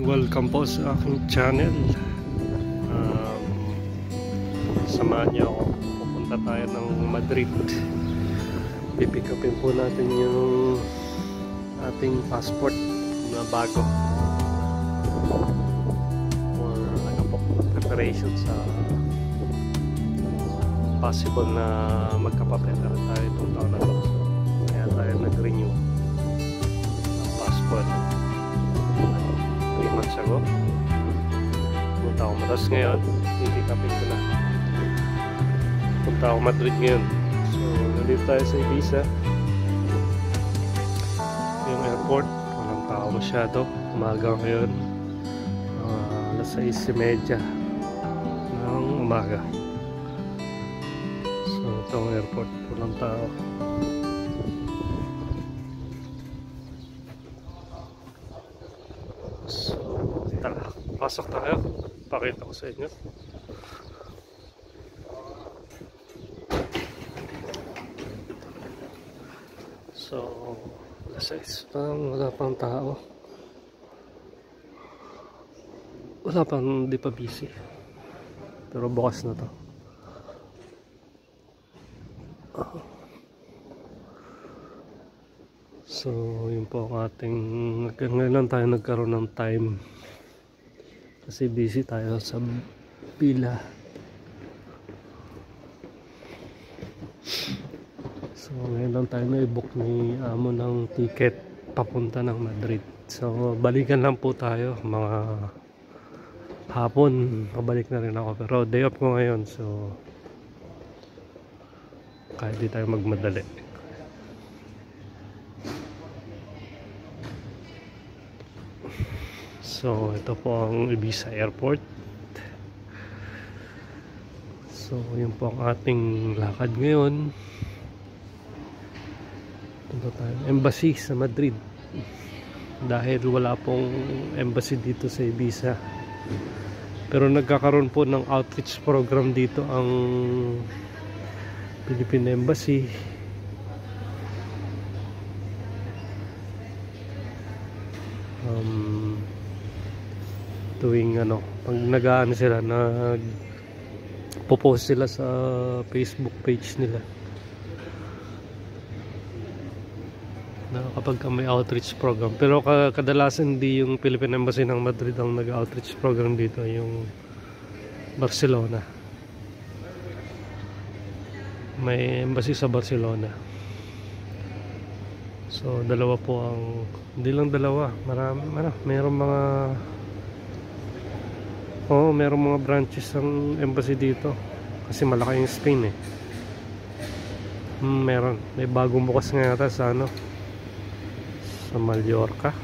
Welcome po sa aking channel. Samahan niyo ako. Pupunta tayo ng Madrid. Pipick upin po natin yung ating passport na bago for ano po, preparation sa possible na magkapapera tayo itong taon na to. So, kaya tayo nag-renew ng passport 3 months ago. Punta ako Matas ngayon, hindi kapit ko na. Punta ako Madrid ngayon. So nandito tayo sa Ibiza. Yung airport, walang tao masyado. Umaga ngayon, alas 6:30 ng umaga. So itong airport, walang tao. So tara, pasok tayo. Pakita ko sa inyo. So alas 6 pang, wala pang tao. Wala pang, hindi pa busy. Pero bukas na to. So yun po ang ating, ngayon lang tayo nagkaroon ng time kasi busy tayo sa pila. So ngayon lang tayo na-book ni Amo ng ticket papunta ng Madrid. So balikan lang po tayo mga hapon, pabalik na rin ako, pero day off ko ngayon, so kahit di tayo magmadali. So ito po ang Ibiza Airport. So yun po ang ating lakad ngayon. Punta tayo embassy sa Madrid dahil wala pong embassy dito sa Ibiza, pero nagkakaroon po ng outreach program dito ang Philippine Embassy. Tuwing ano, pag nag-aano sila, nag-post sila sa Facebook page nila na kapag may outreach program. Pero kadalasan hindi yung Philippine Embassy ng Madrid ang nag-outreach program dito, yung Barcelona. May embassy sa Barcelona. So dalawa po ang, hindi lang dalawa, marami, mayroong mga merong mga branches ng embassy dito kasi malaki yung Spain eh. Meron, may bagong bukas nga yata sa ano, sa Mallorca.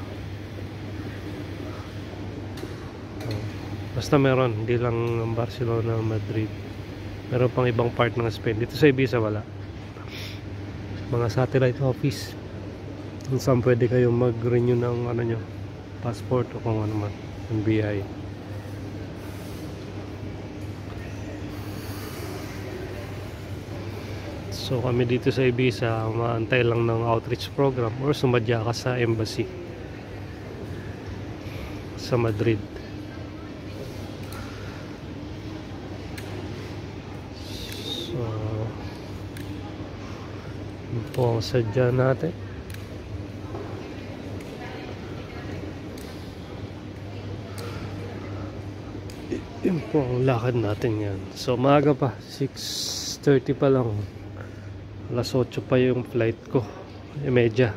Basta meron, hindi lang Barcelona, Madrid. Meron pang ibang part ng Spain. Dito sa Ibiza wala. Mga satellite office kung saan pwede kayong mag-renew ng ano nyo, passport o kung ano man, NBI. So kami dito sa Ibiza, maantay lang ng outreach program or sumadya ka sa embassy sa Madrid. So yun po ang sadya natin. Yun po ang lakad natin yan. So maaga pa, 6:30 pa lang. Alas 8 pa yung flight ko, media.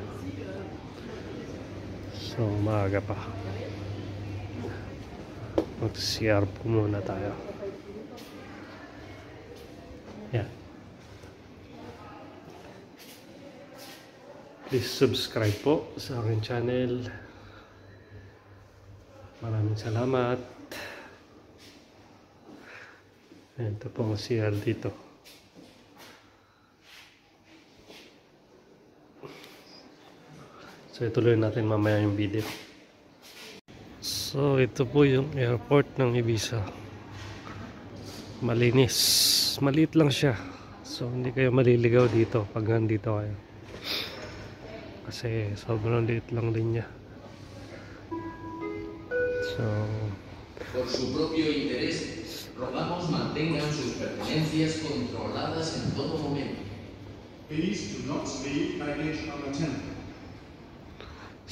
So maaga pa. Mag-CR po muna tayo. Yan. Please subscribe po sa aking channel. Maraming salamat. Ito po ang CR dito. So ituloy natin mamaya yung video. So ito po yung airport ng Ibiza. Malinis. Maliit lang siya. So hindi kayo maliligaw dito pag nandito kayo. Kasi sobrang liit lang din niya. So, por su propio interés, rogamos mantengan sus pertenencias controladas en todo momento. Please do not leave baggage unattended.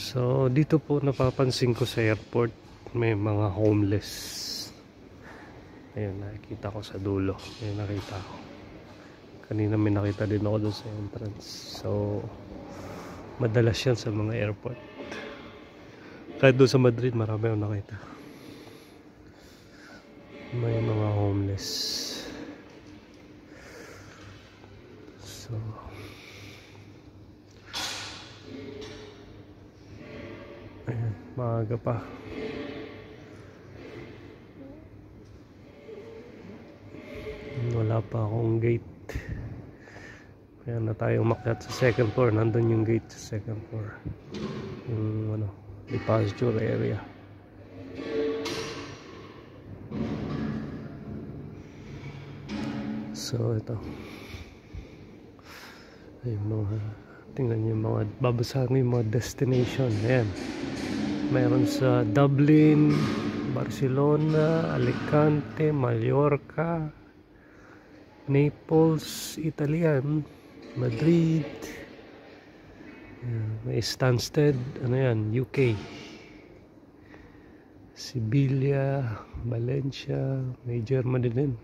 so dito po napapansin ko sa airport may mga homeless. Ayun, nakikita ko sa dulo. Ayun, nakita ko. Kanina may nakita din ako doon sa entrance. So, madalas yan sa mga airport. Kahit doon sa Madrid, marami akong nakita. May mga homeless. So, ayun, maaga pa. Wala pa akong gate. Kaya na tayo umakyat sa second floor. Nandun yung gate sa second floor. Yung the pasture area. So ito. Ayun, tingnan nyo yung mga babasahin yung mga destination. Ayan. Mayroon sa Dublin, Barcelona, Alicante, Mallorca, Naples, Italian, Madrid, may Stansted, UK, Sevilla, Valencia, may Germany din,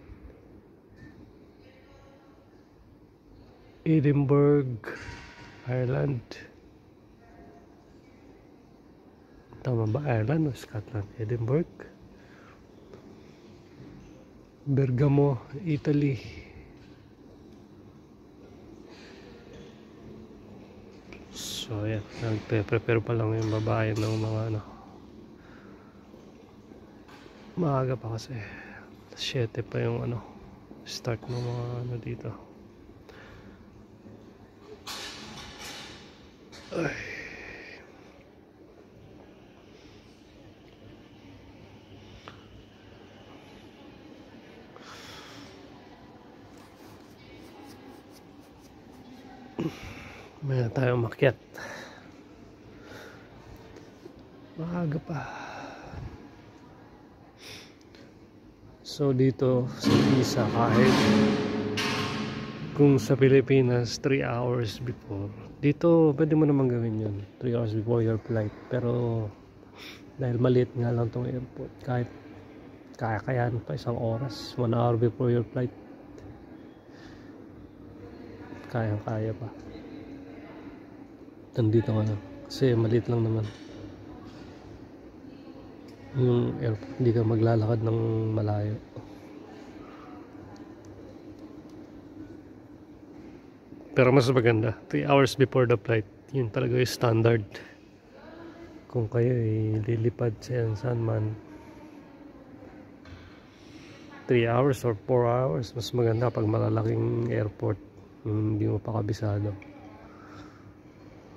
Edinburgh, Ireland. Tama ba? Ireland o Scotland? Edinburgh, Bergamo, Italy. So ayan, nagpe-prepare pa lang yung babae ng mga maaga pa kasi 7 pa yung start ng mga dito. Ay. May na tayo umakyat. Maaga pa. So dito sa Pisa, kahit kung sa Pilipinas 3 hours before, dito pwede mo naman gawin yun 3 hours before your flight. Pero dahil maliit nga lang tong airport, kahit kaya-kayaan pa 1 oras, 1 hour before your flight, kaya-kaya pa. Nandito ka na kasi maliit lang naman yung airport, hindi ka maglalakad ng malayo. Pero mas maganda 3 hours before the flight, yun talaga yung standard kung kayo lilipad sa saan man. 3 hours or 4 hours mas maganda pag malalaking airport, hindi mo pa kabisado.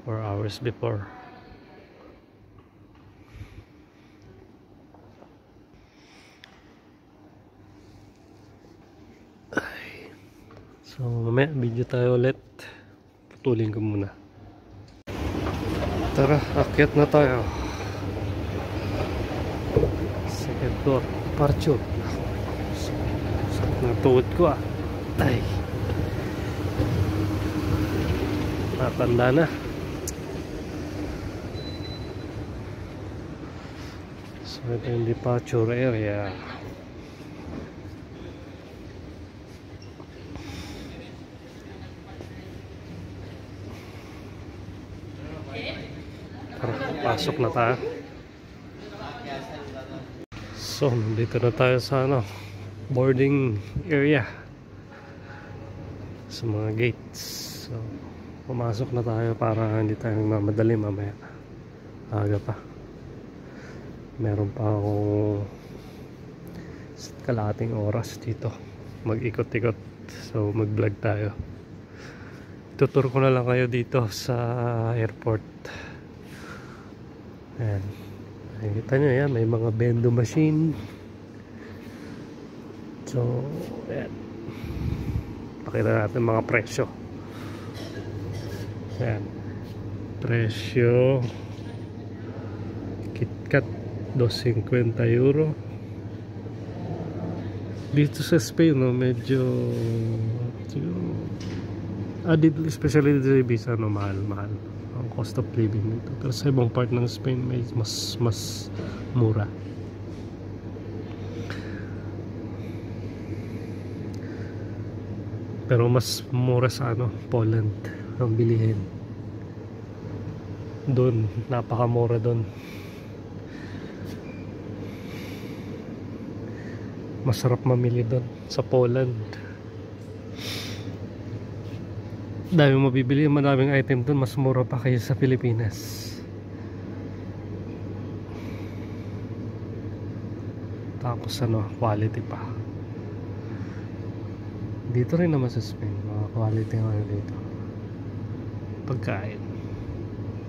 4 hours before. Ay. So mamaya video tayo ulit. Putulin ko muna. Tara, akyat na tayo. Second floor, departure. Sakit na tuhod ko ah. Ay. Natanda na. So ito yung departure area. Tara, pasok na tayo. So nandito na tayo sa boarding area, sa mga gates. So pumasok na tayo para hindi tayo mamadali mamaya. Aga pa. Meron pa akong kalahating oras dito mag-ikot-ikot. So mag-vlog tayo. Tutur ko na lang kayo dito sa airport. Ayan. Nakikita nyo yan, may mga bendo machine. So ayan, pakita natin mga presyo. Ayan, presyo KitKat €2.50. Dito sa Spain, no, medyo siguro, especially dito sa Ibiza, no, mahal ang cost of living dito. Pero sa ibang part ng Spain, may mas mura. Pero mas mura sa Poland ang bilihin. Doon, napakamura doon. Masarap mamili doon sa Poland. Dami mabibili, madaming item doon, mas mura pa kaysa sa Pilipinas. Tapos quality pa. Dito rin naman sa Spain, mga quality nga dito. Pagkain,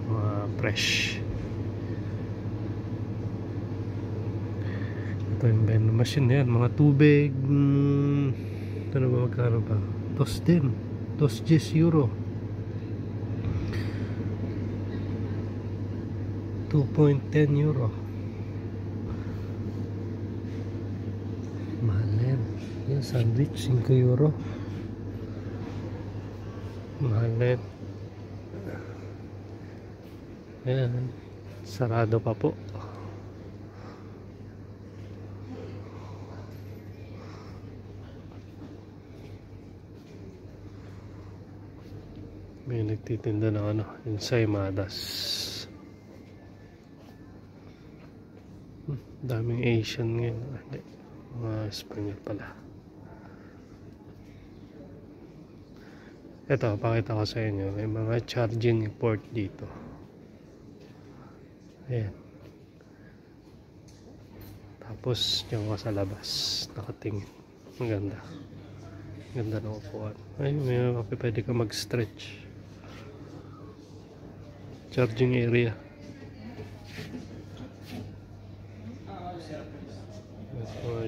mga fresh. Ito yung vending machine na yan, mga tubig. Ano ba, magkano ba? €2.10 €2.10. Mahal na yan. Yung sandwich €5. Mahal na yan. Ayan, sarado pa po. May nagtitinda ng ensaimadas. Daming Asian ngayon. Hindi, mga Espanyol pala. Ito, pakita ko sa inyo. May mga charging port dito. Ayan. Tapos yung sa labas nakatingin. Maganda. Ganda ng upuan. Ayun, may pwede ka mag-stretch. Charging area.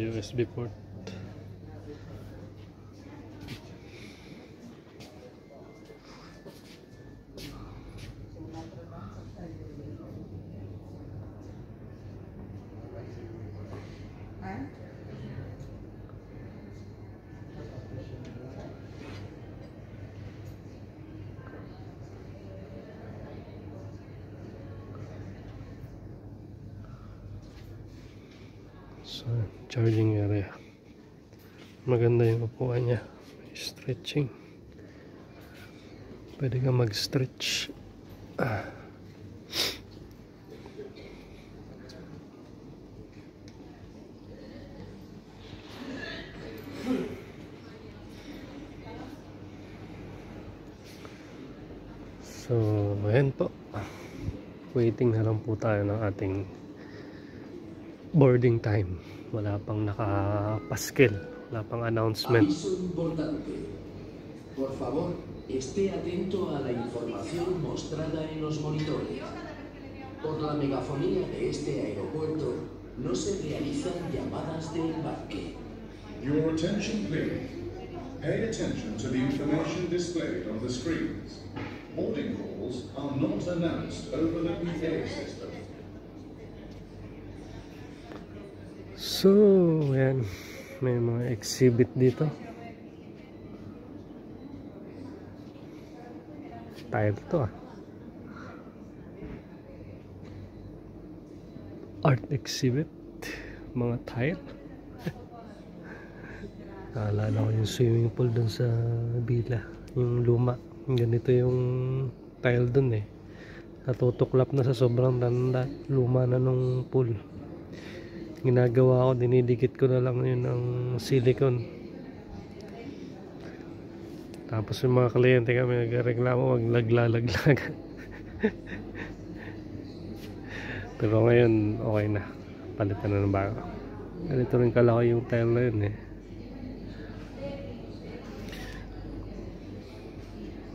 USB port. So, charging area. Maganda yung upuan niya. Stretching. Pwede ka mag-stretch. So, ayan po. Waiting na lang po tayo ng ating boarding time. Wala pang nakapaskil, wala pang announcement. Aviso importante. Por favor, esté atento a la información mostrada en los monitores. Por la megafonía de este aeropuerto, no se realizan llamadas de embarque. Your attention, please. Pay attention to the information displayed on the screens. Boarding calls are not announced over the PA system. So, yan. May mga exhibit dito. Tile to Art exhibit. Mga tile. Naalala ko yung swimming pool dun sa Bila. Yung luma. Ganito yung tile dun eh. Natutuklap na sa sobrang tanda. Luma na nung pool. Ginagawa ko, dinidikit ko na lang yun ng silicone. Tapos yung mga kliyente kami nagreklamo, wag laglag. Pero ngayon okay na, palitan na ng bago. Ganito rin kalaki yung tile na yun eh.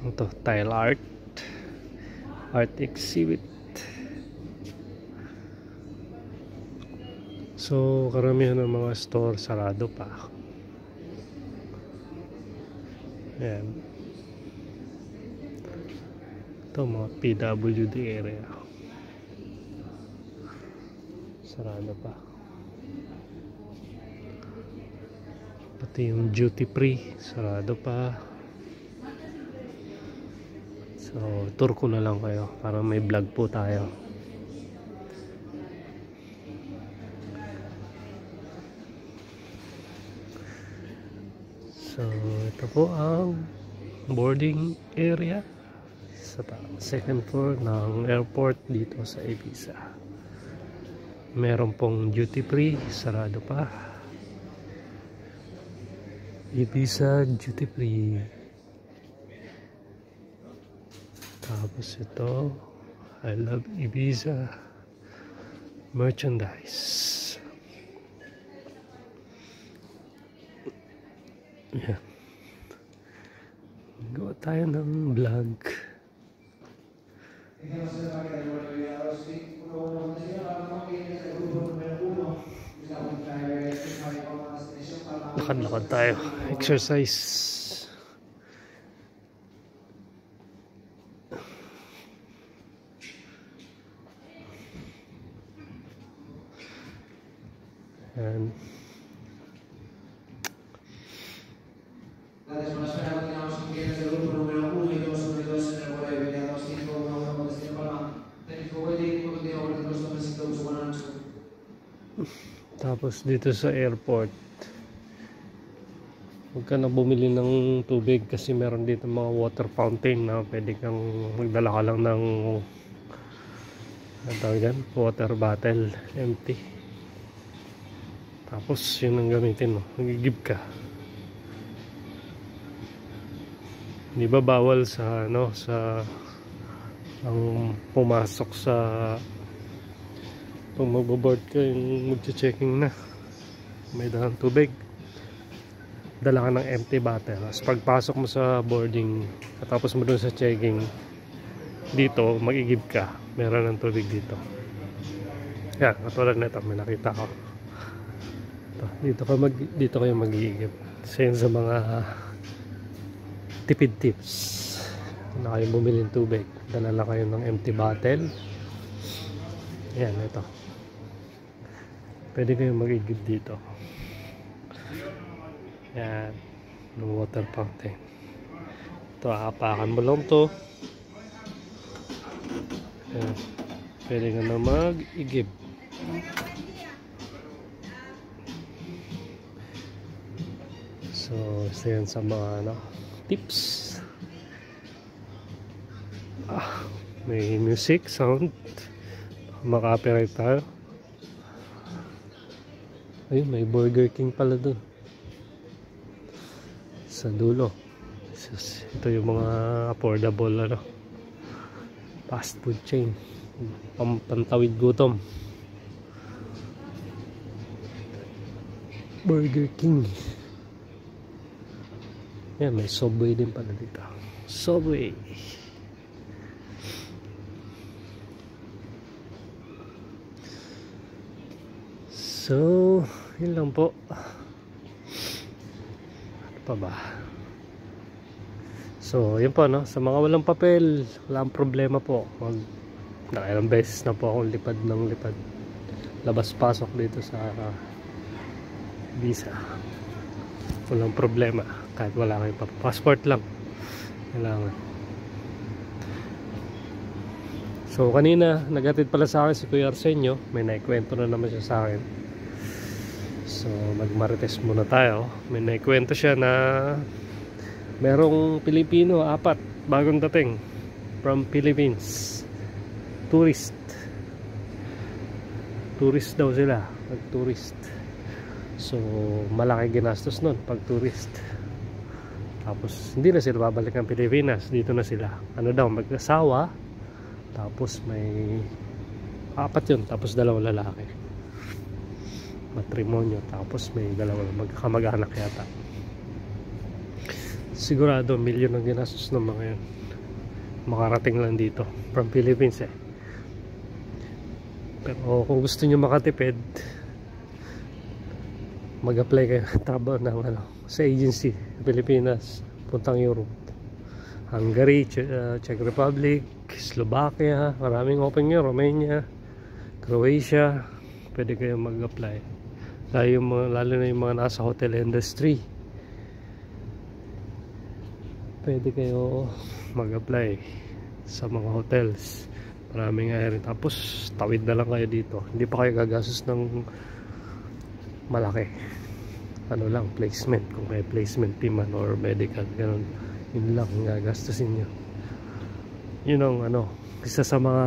Ito, tile art exhibit. So, karamihan ng mga store sarado pa. Ayan. Ito, mga PWD area. sarado pa. Pati yung duty free sarado pa. So tour ko na lang kayo para may vlog po tayo. So ito po ang boarding area sa second floor ng airport dito sa Ibiza. Meron pong duty free sarado pa. Ibiza duty free. Tapos ito, I love Ibiza merchandise. Yan. Gawa tayo ng vlog. Lakad-lakad tayo. Exercise. And tapos dito sa airport, huwag ka na bumili ng tubig kasi meron dito mga water fountain na pwede kang magdala ka lang ng water bottle empty, tapos yun ang gamitin mo, magigib ka. Hindi ba bawal sa sa ang pumasok sa pag magbo-board ka, yung magche-checking na may dalang tubig, dala ka ng empty bottle. Tapos pagpasok mo sa boarding, katapos mo dun sa checking, dito mag-igib ka, meron ng tubig dito. Yan, katulad na ito, may nakita ko. Dito kayo mag-igib. Isa yun sa mga tipid tips na kayo bumili ng tubig. Dala lang kayo ng empty bottle. Yan, ito. Pwede kayong mag-igib dito. Yan, ng water fountain. Ito, aapakan mo lang to. Yan. Pwede ka na mag-igib. So, isa yan sa mga tips. May music, sound. Maka-copyright tayo. Ayun, may Burger King pala dun sa dulo. Ito yung mga affordable fast food chain, pantawid gutom. Burger King. Yan, may Subway din pala dito. Subway. So, yun lang po. Ano pa ba? So, yun po, sa mga walang papel, walang problema po. Nakailang beses na po akong lipad ng lipad. Labas-pasok dito sa visa. Walang problema. Kahit wala kayong passport lang. Kailangan. So, kanina, naghatid pala sa akin si Kuya Arsenio. May naikwento na naman siya sa akin. So magmarites muna tayo. May naikwento siya na merong Pilipino, 4 bagong dating from Philippines, tourist daw sila, nag-tourist. So malaki ginastos nun pag tourist. Tapos hindi na sila babalik ng Pilipinas, dito na sila. Ano daw, mag-asawa, tapos may 4 yun, tapos 2 lalaki, matrimonyo, tapos may 2 magkakamag-anak yata. Sigurado milyon ang ginastos ng mga yan, makarating lang dito from Philippines Pero kung gusto nyo makatipid, mag-apply kayo ng sa agency Pilipinas, puntang Europe, Hungary, Czech Republic, Slovakia, maraming open nyo, Romania, Croatia, pwede kayo mag-apply. Lalo na yung mga nasa hotel industry, pwede kayo mag-apply sa mga hotels. Maraming area. Tapos tawid na lang kayo dito, hindi pa kayo gagastos ng malaki. Ano lang, placement, kung may placement team man or medical, ganun, yun lang gagastusin nyo. Yun ang ano, isa sa mga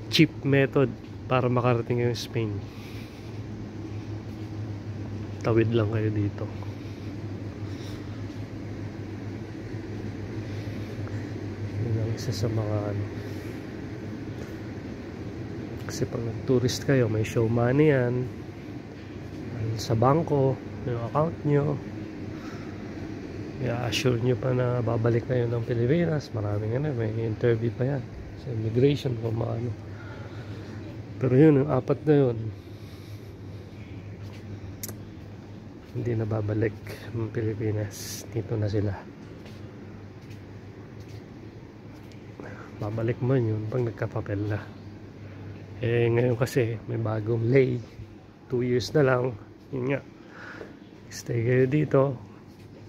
cheap method para makarating yung Spain. Tawid lang kayo dito. Yun ang isa sa mga ano. Kasi pag nag-tourist kayo, may show money yan sa bangko, yung account nyo. I-assure nyo pa na babalik kayo ng Pilipinas. Maraming ano, may interview pa yan sa immigration kung maano. Pero yun, yung apat na yun, hindi na babalik ng Pilipinas. Dito na sila. Babalik man yun pag nagkapapel na. Eh ngayon kasi may bagong lay, 2 years na lang. Yun nga, stay kayo dito,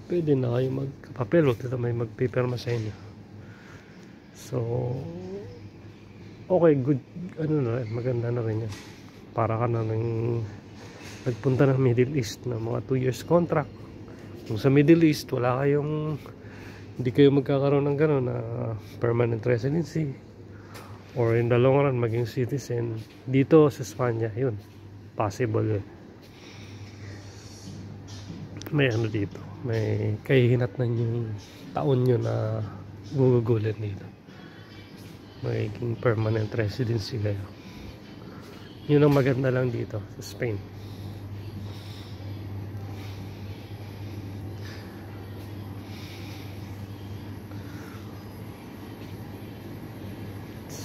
pwede na kayo magkapapel. Huwag na may magpipirma sa inyo. So okay, good, ano na, maganda na rin yan. Para ka na nagpunta ng Middle East na mga 2 years contract. Kung sa Middle East wala kayong, hindi kayo magkakaroon ng gano'n na permanent residency or in the long run maging citizen dito sa Espanya, yun, possible yun. May ano dito, may kahihinatnan yung taon nyo na gugugulin dito, magiging permanent residency kayo. Yun ang maganda lang dito sa Spain.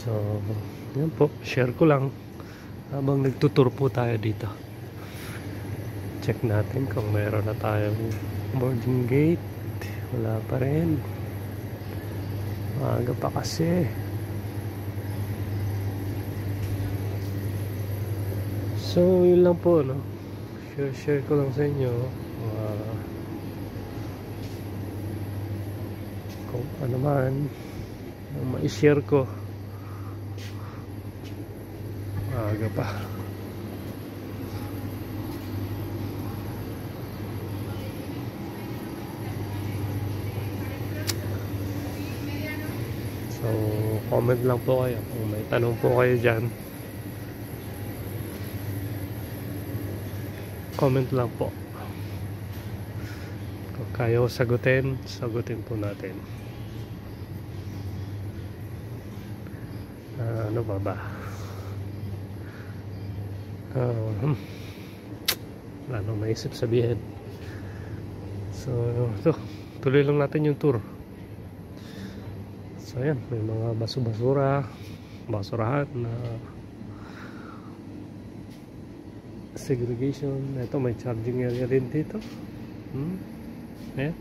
So yan po, share ko lang habang nagtutur po tayo dito. Check natin kung mayroon na tayong boarding gate. Wala pa rin, maaga pa kasi. So yun lang po, no? Share ko lang sa inyo kung ano man ang ma-share ko. Maaga pa. So comment lang po kayo kung may tanong po kayo dyan. Comment lang po. Kung kaya sagutin po natin. Ano ba? Wala nang maisip sabihin. So tuloy lang natin yung tour. So yan, may mga basurahan na segregation. Ito may charging area rin dito. Ayan,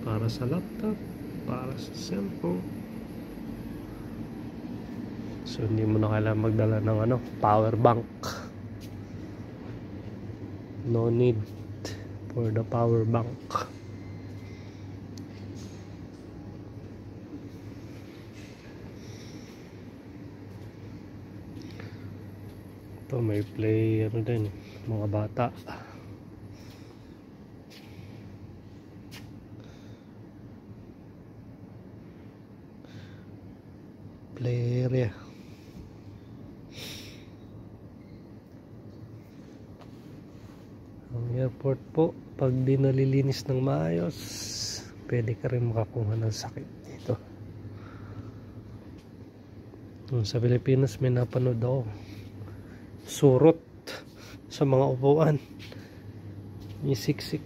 para sa laptop, para sa cellphone. So hindi mo na kailangan magdala ng power bank. No need for the power bank. Ito may play din, mga bata. Play area. Ang airport po, pag di nalilinis ng maayos, pwede ka rin makakuha ng sakit dito. Sa Pilipinas may napanood ako, surot sa mga upuan, may siksik.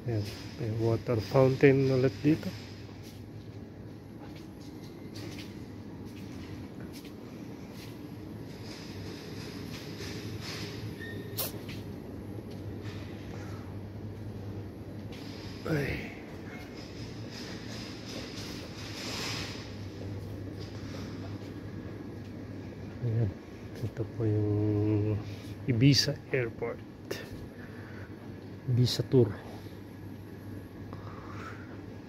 Ayan, may water fountain ulit dito. Ay. Ayan. Ito po yung Ibiza Airport. Ibiza Tour.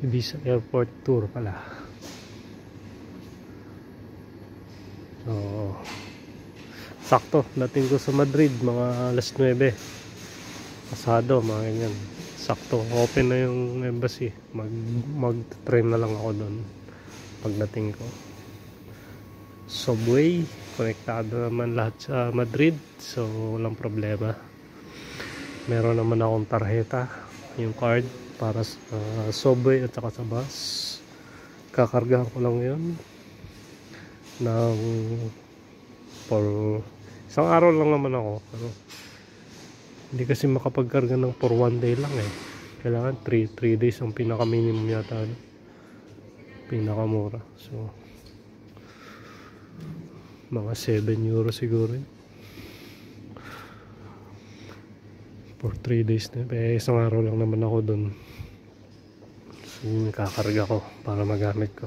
Ibiza Airport Tour pala. So, sakto. Dating ko sa Madrid, mga alas 9. Pasado, mga ganyan. Sakto. Open na yung embassy. Mag-train na lang ako doon pagdating ko. Subway. Konektado naman lahat sa Madrid. So, walang problema. Meron naman akong tarjeta. Yung card para sa subway at saka sa bus. Kakargahan ko lang yun ng for isang araw lang naman ako, pero hindi kasi makapagkarga ng for 1 day lang eh. Kailangan 3 days ang pinaka minimum yata, pinaka mura. So mga 7 euro siguro yun for 3 days na. Eh, isang araw lang naman ako dun. So yun, kakarga ko para magamit ko.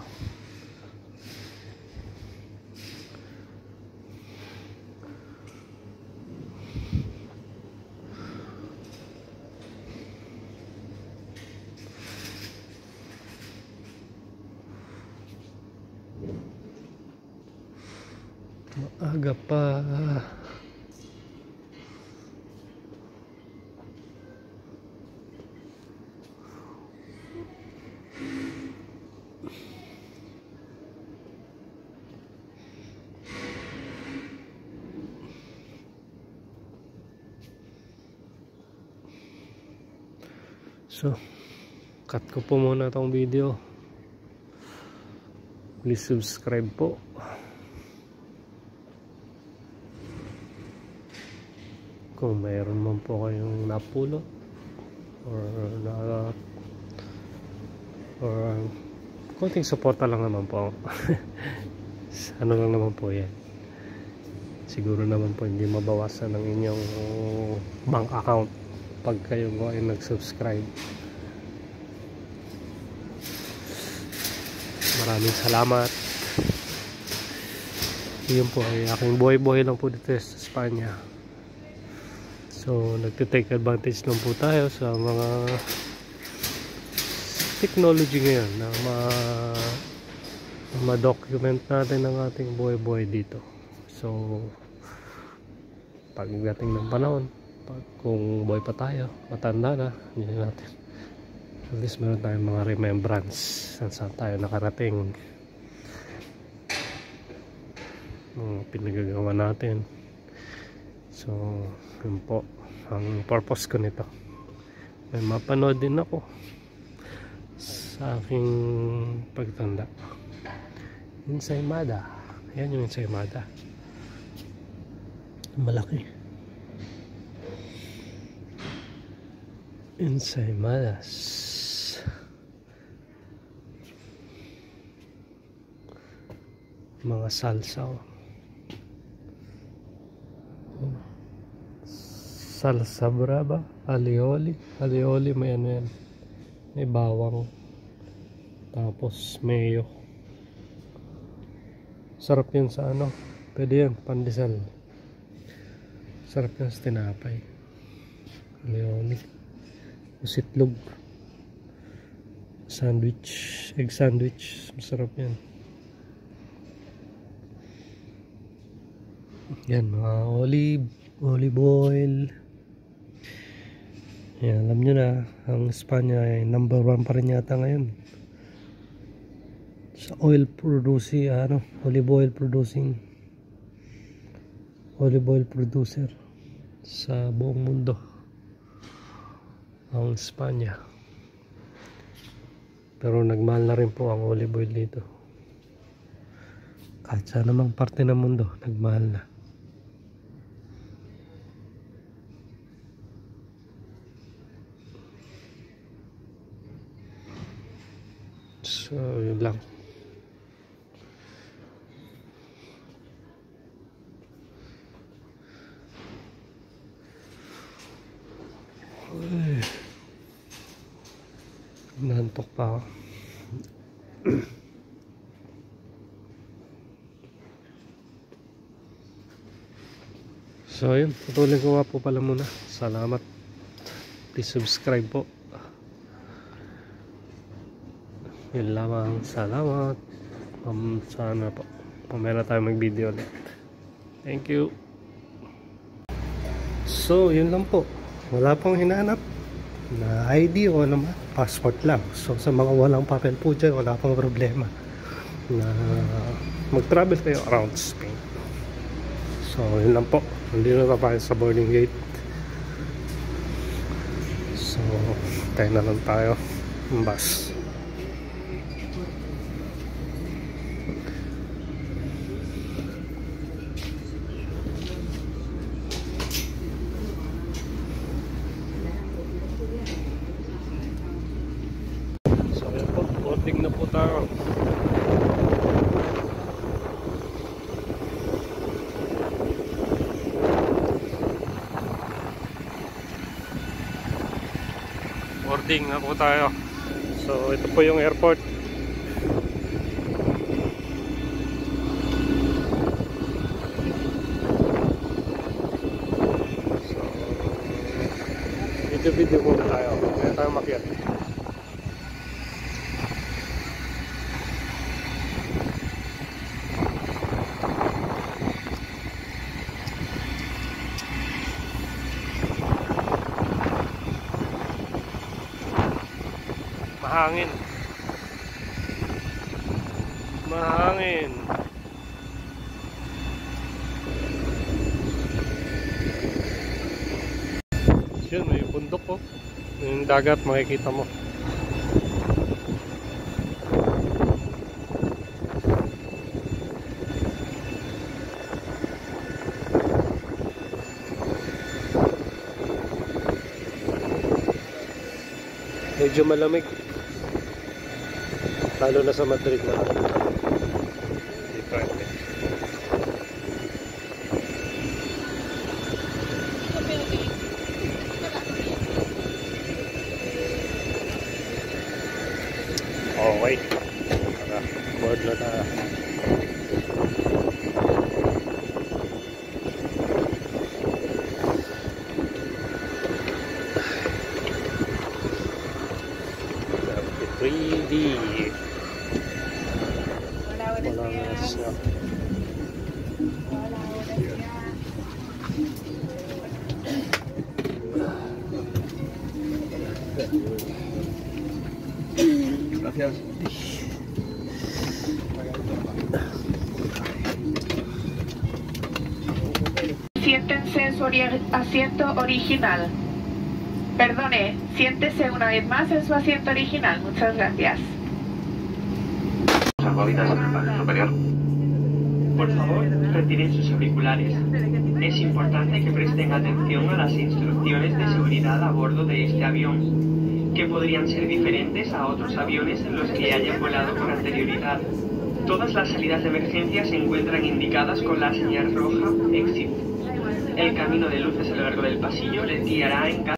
Maaga pa. So, cut ko po muna tong video. Please subscribe po. Kung mayroon man po kayong napulot or konting suporta lang naman po. Ano lang naman po yan. Siguro naman po hindi mabawasan ng inyong bank account pag kayo ay nag-subscribe. Maraming salamat. Yun po ay aking buhay-buhay lang po dito sa Espanya. So nagtitake advantage lang po tayo sa mga technology ngayon na ma-document natin ang ating buhay-buhay dito. So pagdating ng panahon, kung buhay pa tayo, matanda na, hindi natin, at least meron tayong mga remembrance saan tayo nakarating, mga pinagagawa natin. So yun po ang purpose ko nito. May mapanood din ako sa aking pagtanda. Ensaymada. Ayan yung ensaymada, malaki. Ensaymadas. Mga salsa. Salsa brava, alioli. Alioli may ano yan, may bawang, tapos mayo. Sarap yun sa ano, pwede yan pandesal. Sarap yun sa tinapay. Alioli. Sitlog, sandwich, egg sandwich, masarap yan. Yan, mga olive oil. Yan, alam nyo na, ang Espanya ay number 1 pa rin yata ngayon sa oil producing, olive oil producer sa buong mundo. Ang Espanya. Pero nagmahal na rin po ang olive oil dito. Kahit sa namang parte ng mundo, nagmahal na. So, yun lang. Nantok pa ako. So yun, patuloy ko nga po pala muna. Salamat. Please subscribe po. Yun lamang. Salamat. Sana po mamaya na tayo mag video ulit. Thank you. So yun lang po. Wala pong hinahanap na ID o naman passport lang. So sa mga walang papel po dyan, wala pong problema na mag-travel kayo around Spain. So yun lang po. Nandito na tayo sa boarding gate. So tayo na lang tayo ng bus. So yun po, boarding na po tayo. Boarding na po tayo. So ito po yung airport. So video muna tayo. Kaya tayo makiat. Mahangin. Mahangin. Yun, may bundok po. Yung dagat makikita mo. Medyo malamig. Lalo na sa Madrid na different. Oh wait, board na tayo. Gracias. Siéntense en su asiento original. Perdone, siéntese una vez más en su asiento original. Muchas gracias. Salvavidas en el panel superior. Por favor, retiren sus auriculares. Es importante que presten atención a las instrucciones de seguridad a bordo de este avión, que podrían ser diferentes a otros aviones en los que hayan volado con anterioridad. Todas las salidas de emergencia se encuentran indicadas con la señal roja Exit. El camino de luces a lo largo del pasillo les guiará en cada...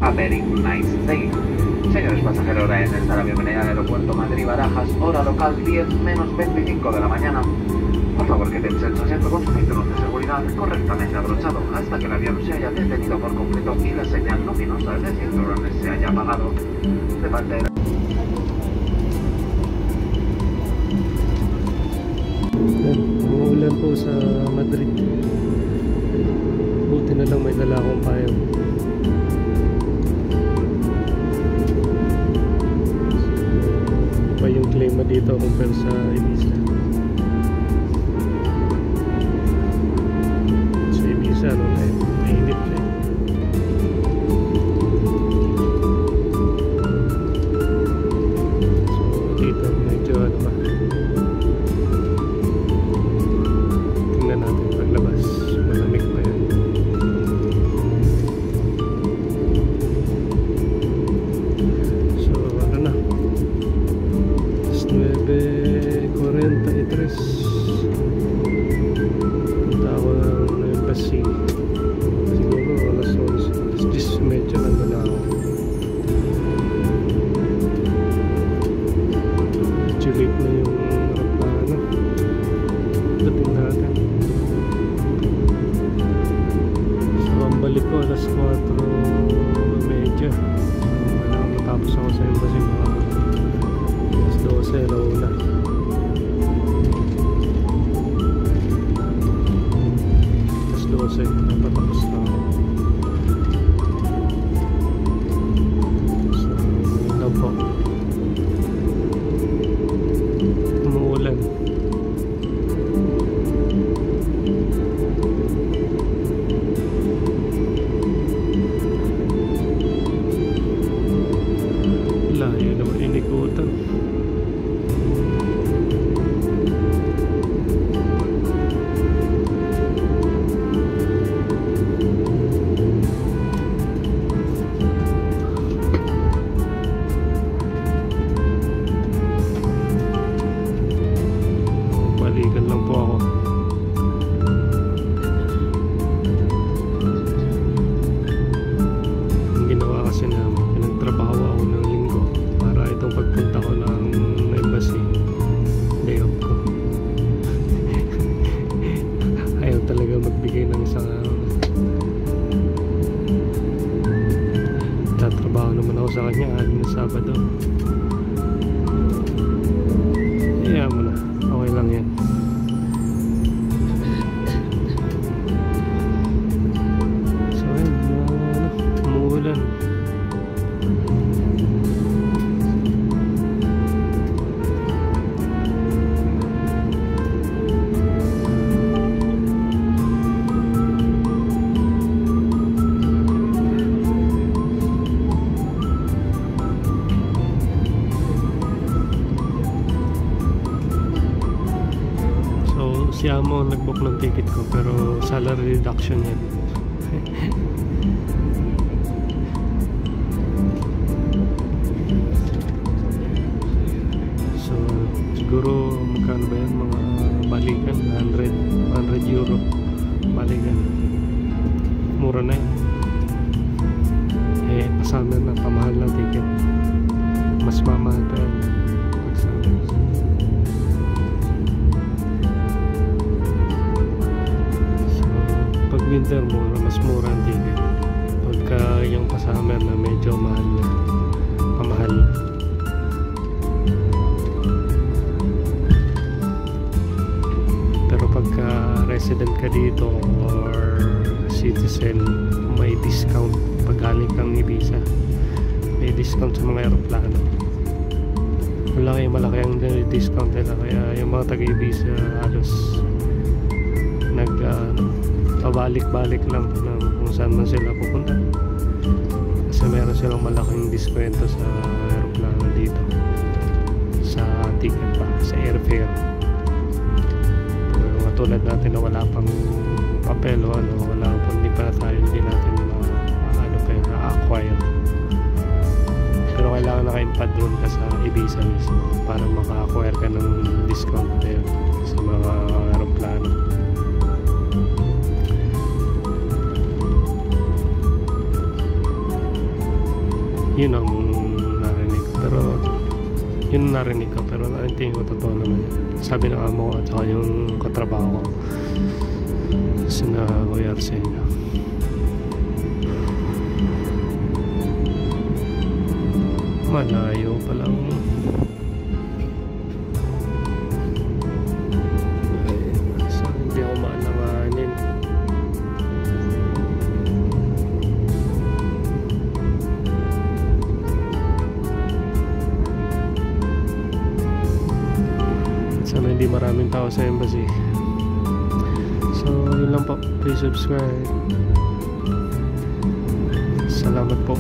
a Very Nice Day. Señores pasajeros, en esta la bienvenida al aeropuerto Madrid-Barajas, hora local 10 menos 25 de la mañana. Por favor, quédense en su asiento con su cinturón de seguridad correctamente abrochado hasta que el avión se haya detenido por completo y la señal luminosa de cinturones se haya apagado. De parte de... Umuulan po sa Madrid. Buti na lang may dala akong payong. Pa yung klima dito compare sa Ibiza. Sa Ibiza ano na yun, mainit na yun. So dito medyo ano ba, tingnan natin paglabas, malamig pa yan. So ano na, 9:43. Punta ako ng embassy. Siguro alas 11. Alas 10 medyo na ako. Medyo late na yung aeroplano. Dating natin. So ang balik ko alas 4:30. Wala matapos ako sa embassy. Alas 12 na. Alas 12 napatapos na ako. So yun po, umuulan. Layo naman inikutan. Balikan lang po ako. Ang ginawa kasi na pinagtrabaho ako ng linggo para itong pagpunta ko ng embassy, day off ko. Ayaw talaga magbigay ng isang tatrabaho naman ako sa kanya aling na Sabado. Iya mo na, okay lang yan. So yun, umuulan. Siya mo nag-book ng ticket ko pero salary reduction yan. So siguro magkano ba yan, mga balikan 100 euro balikan, mura na yan. Eh pasama na, pamahal na ticket, mas mamahal pa yan. Winter mura, mas mura ang ticket. Pagka yung pa-summer na medyo mahal na, pamahal. Pero pagka resident ka dito or citizen, may discount pag galing kang Ibiza. May discount sa mga aeroplano. Malaki ang discount nila, kaya yung mga taga-Ibiza halos pabalik-balik lang kung saan man sila pupunta, kasi meron silang malaking diskwento sa aeroplano dito sa ticket pa, sa airfare. Pero katulad natin na wala pang papel o wala pang, hindi natin na-acquire. Pero kailangan naka-empadron ka sa Ibiza mismo para maka-acquire ka ng discount there sa mga aeroplano. Yun ang narinig ko, pero yun ang narinig ko, pero hindi ko totoo naman. Sabi ng amo ko at saka yung katrabaho ko, sinaguyar sa inyo. Malayo pa lang. So hindi ako maalanganin. Sana hindi maraming tao sa embassy. So yun lang po. Please subscribe. Salamat po.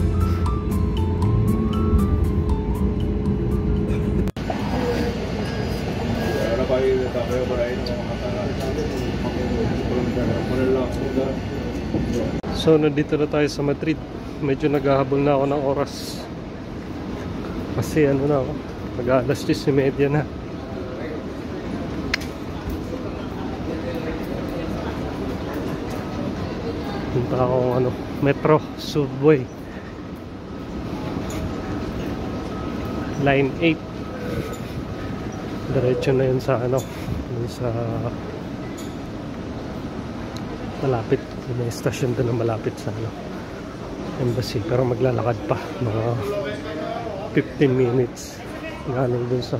So nandito na tayo sa Madrid. Medyo naghahabol na ako ng oras. Kasi ano na ako, mag-alas 10:30 na. Punta ako metro, subway. Line 8. Diretso na yun sa sa malapit. May station doon na malapit sa embassy, pero maglalakad pa mga 15 minutes galing dun sa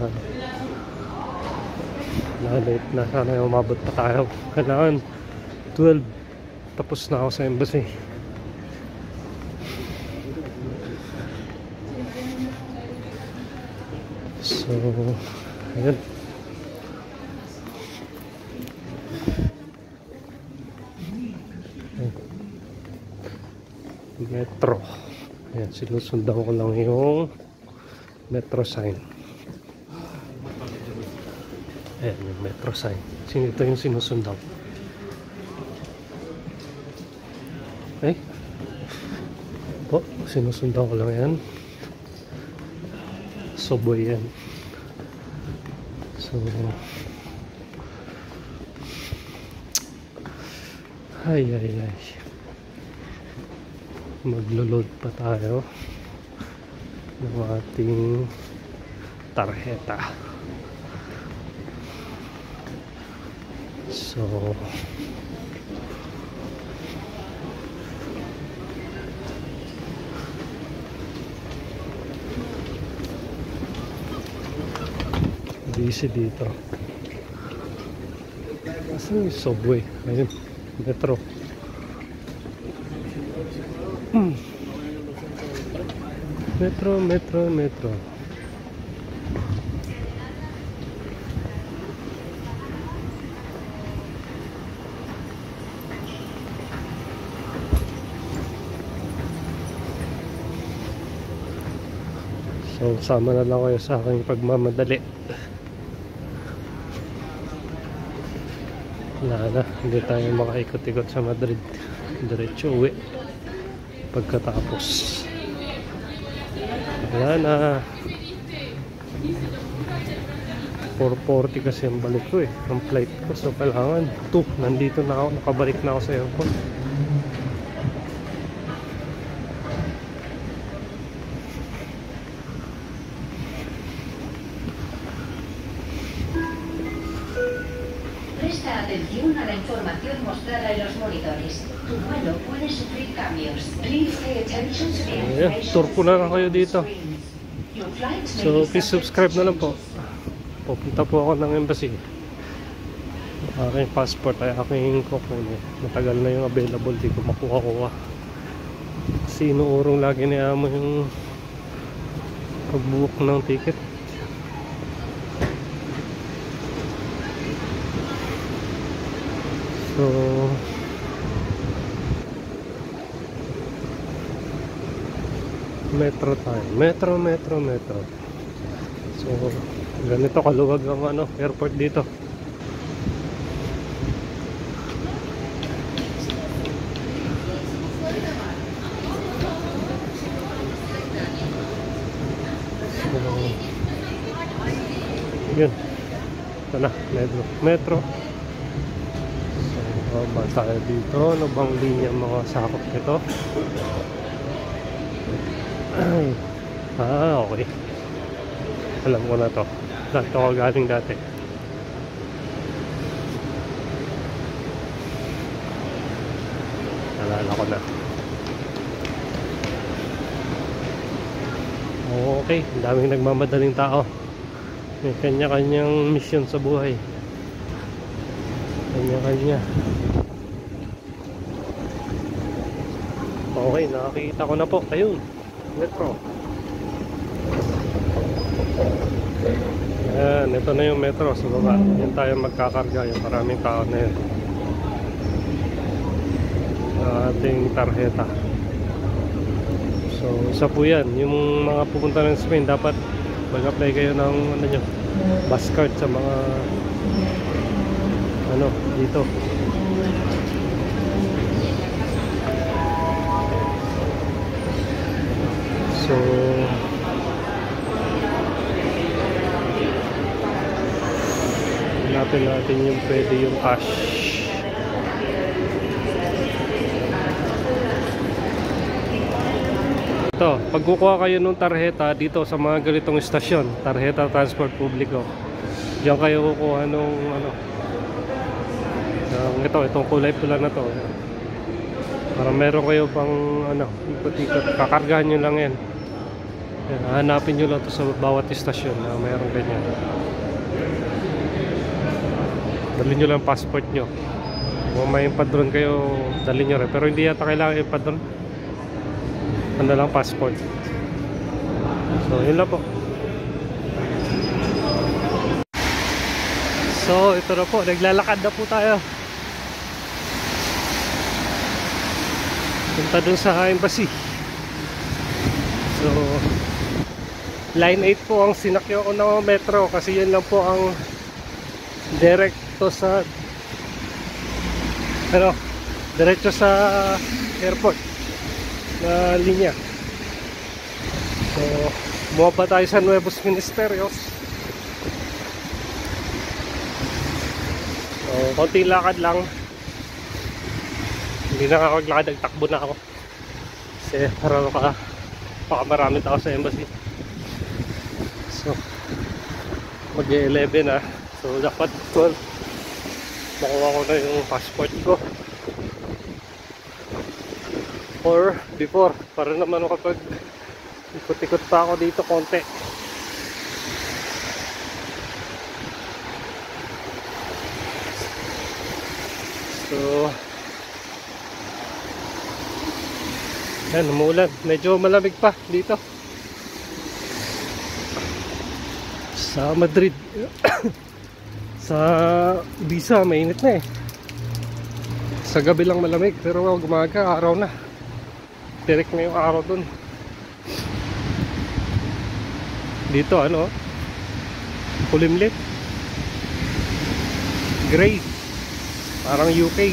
late na. Sana umabot pa tayo. Kailangan 12 tapos na ako sa embassy. So ayun, metro. Ayan, sinusundan ko lang yung metro sign. Ayan yung metro sign. Ito yung sinusundan. Okay. Po, sinusundan ko lang yan. Subway yan. So ay maglo-load pa tayo ng ating tarjeta. So busy dito. Asan yung subway? Ayun, metro. Metro. So, sama na lang kayo sa aking pagmamadali. Wala na, hindi tayo makaikot-ikot sa Madrid. Diretso uwi pagkatapos. Wala na. 4:40 kasi ang balik ko ang flight ko. So kailangan 2, nandito na ako, nakabalik na ako sa airport. Presta atención a la información mostrada en los monitores. Tu vuelo puede sufrir cambios. Please pay attention to the information. Tour ko na lang kayo dito. So please subscribe na lang po. Pupunta po ako ng embassy. Aking passport ay aking kukunin. Matagal na yung available, di ko makuha-kuha. Kasi inuurong lagi ni amo yung pag-book ng ticket. So metro tayo. Metro. So ganito kaluwag ang airport dito. So yun. Ito na, metro. So ba tayo dito? Ano bang linya mga sakop nito? Ay Ah, okay. Alam ko na to. Dito ako galing dati. Alala ko na. Okay, daming nagmamadaling tao. May kanya-kanyang misyon sa buhay. Kanya-kanya. Okay, nakakita ko na po. Ayun, metro. Ayan, ito na yung metro sa baba. Yan tayo magkakarga. Yung maraming tao na yun. Ating tarjeta. So, isa po yan. Yung mga pupunta ng Spain, dapat mag-apply kayo ng ano nyo, bus card sa mga ano, dito. So, hanapin natin yung pwede yung cash. Ito, pag kukuha kayo ng tarjeta dito sa mga ganitong istasyon, tarjeta transport publiko, diyan kayo kukuha nung ano, itong kulay pula na to, para meron kayo pang ano, ikot-ikot, kakargahan nyo lang yan. Yan, hanapin nyo lang to sa bawat istasyon na mayroong ganyan. Dalhin nyo lang passport nyo. Kung may padron kayo, dalhin nyo rin, pero hindi yata kailangan yung padron. Ano lang, passport. So, yun lang po. So, ito na po. Naglalakad na po tayo. Punta dun sa embassy. So, line 8 po ang sinakyan ko ng metro. Kasi yun lang po ang direkto sa ano, diretso sa airport na linya. So, bumaba tayo sa Nuevos Ministerios. So, konting lakad lang. Hindi nakakaglakad, nagtakbo na ako. Kasi baka marami tao sa embassy. So, mag-11 na. So, dapat 12 makuha ko na yung passport ko. Or before, para naman kapag ikot-ikot pa ako dito konti. So, yan, umulan. Medyo malamig pa dito sa Madrid. Sa Ibiza mainit na eh. Sa gabi lang malamig, pero umaga, araw na. Direct na yung araw dun. Dito ano, kulimlit, gray, parang UK.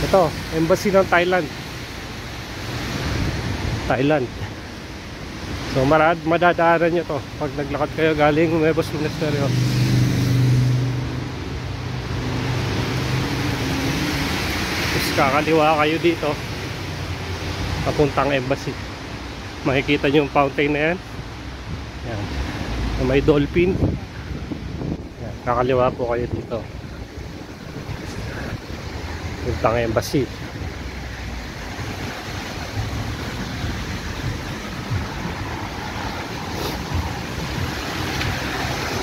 Ito, embassy ng Thailand. So madadaanan nyo to pag naglakad kayo galing Nuevos Ministerios. Tapos kakaliwa kayo dito papuntang embassy. Makikita nyo yung fountain na yan. Yan. May dolphin. Yan. Kakaliwa po kayo dito puntang embassy.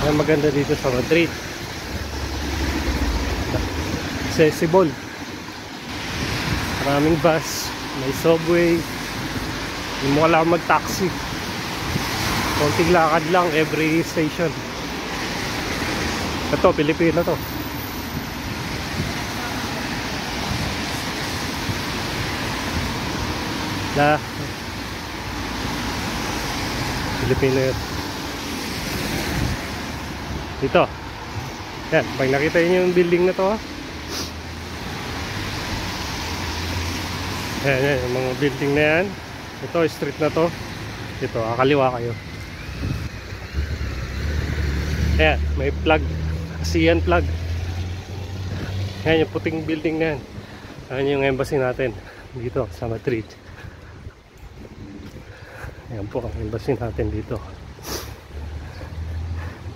Ang maganda dito sa Madrid, accessible, maraming bus, may subway, hindi mo kailangan mag-taxi, konting lakad lang every station. Ito, Pilipino to. Pilipino yun. Dito. Yan, pag nakita niyo yung building na to, yan, yung mga building na yan. Ito, street na to. Dito, kakaliwa kayo. Ayan, may plug, ASEAN plug. Ayan yung puting building na yan. Ayan yung embassy natin dito sa Madrid. Ayan po ang embassy natin dito.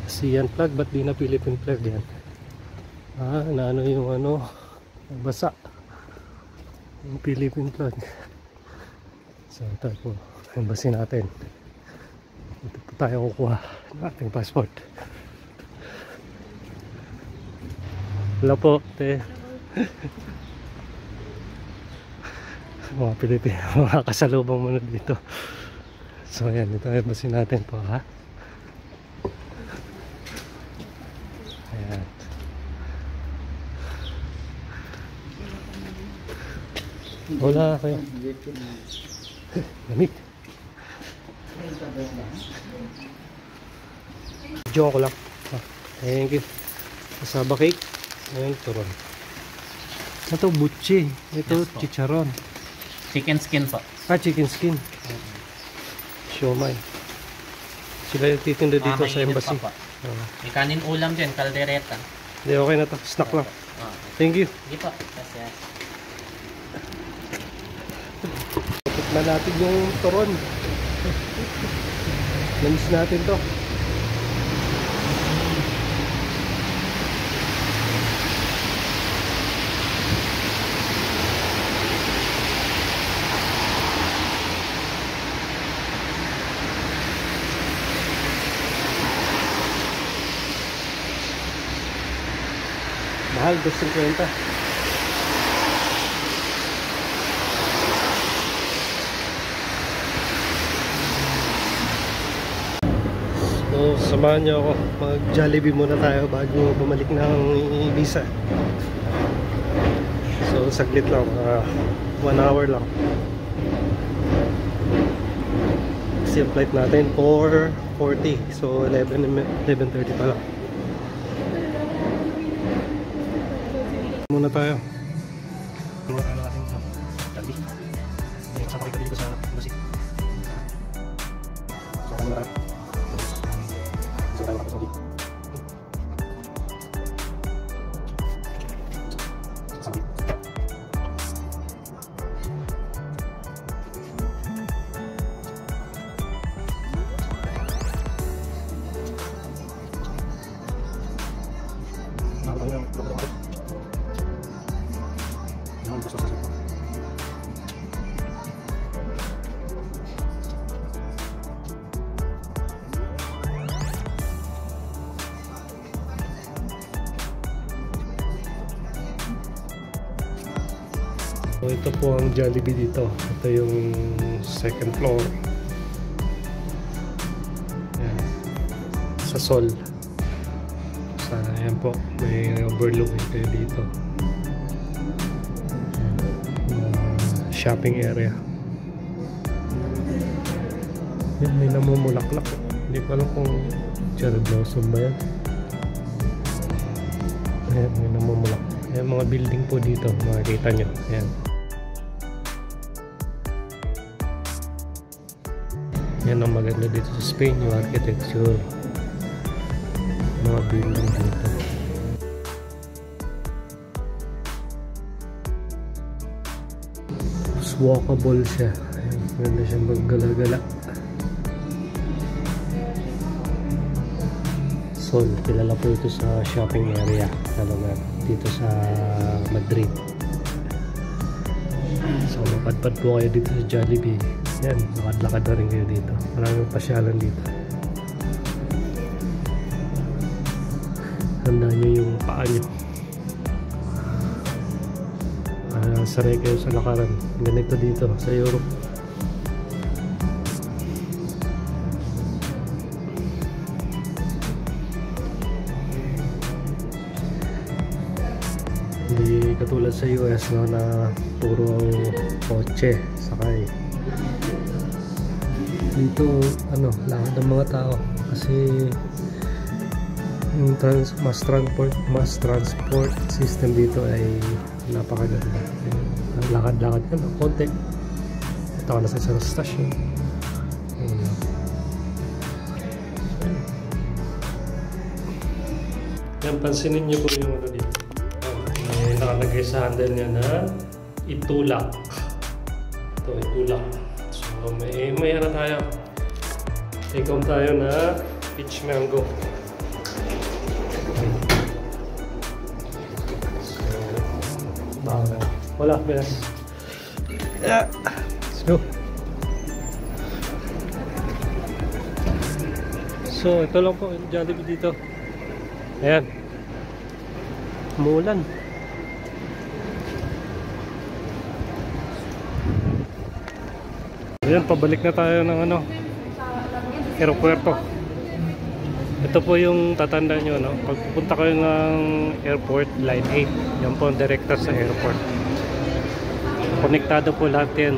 Sian flag, ba't di na Philippine flag yan? Naano yung basa yung Philippine flag. So ito po embassy natin. Dito po tayo kukuha ng ating passport. Wala po, te. Mga Pilipino, mga kasalubong muna dito. So ayan, ito ay embassy natin po, ha. Ayan. Wala kayo. Lamig. Joke ko lang. Thank you. Kasaba cake. Ayan, turon. Ito, butchi. Ito, yes, chicharon. Chicken skin po. Chicken skin. Siomay. Sila yung titinda dito sa embassy. May kanin ulam din, kaldereta. Hindi, okay na to. Snack lang. Thank you. Hindi po. Yes. Tikman natin yung turon. Namiss natin to. Mahal, 250. So, samahan niyo ako. Mag-Jollibee muna tayo bago bumalik ng Ibiza. So, saglit lang. 1 hour lang. Kasi yung flight natin 4:40. So, 11:30 pa lang. Muna tayo. Muna tayo natin sa Jollibee. Kasama kita dito sa embassy. So, muna tayo. So, tayo makapasok dito. Kasama dito. So, ito po ang Jollibee dito. Ito yung second floor. Ayan. Sa Sol. Ayan po, may overlook kayo dito. Shopping area. Ayan, may namumulaklak. Hindi ko alam kung cherry blossom ba yan. Ayan, may namumulaklak. Ayan, mga building po dito, makikita nyo. Ayan. Yan ang maganda dito sa Spain, yung architecture. Mga building dito. Walkable siya. Ayan, maganda siya maggala-gala. Sol, kilala po ito sa shopping area na lugar dito sa Madrid. So mapadpad po kayo dito sa Jollibee. Yan, lakad-lakad na rin kayo dito. Maraming pasyalan dito. Handaan nyo yung paa nyo. Sanay kayo sa lakaran. Ganito dito sa Europe. Hindi katulad sa US, no, na puro kotse sakay. Dito lakad ng mga tao kasi yung mass transport system dito ay napakaganda. Lakad-lakad ka na konti. Ito ka na sa isang station. Yan, pansinin nyo po yung dito. May nakalagay sa handle niya na itulak. Ito, itulak. So, may ano tayo. Take home tayo na peach mango. So, wala, bilas. Yeah. Let's go. So, ito lang po yung Jollibee dito. Ayan. Umulan. Ayan, pabalik na tayo ng aeropuerto. Ito po yung tatanda nyo, no? Pagpunta kayo ng airport, line 8. Yan po ang director sa airport. Konektado po lahat yan.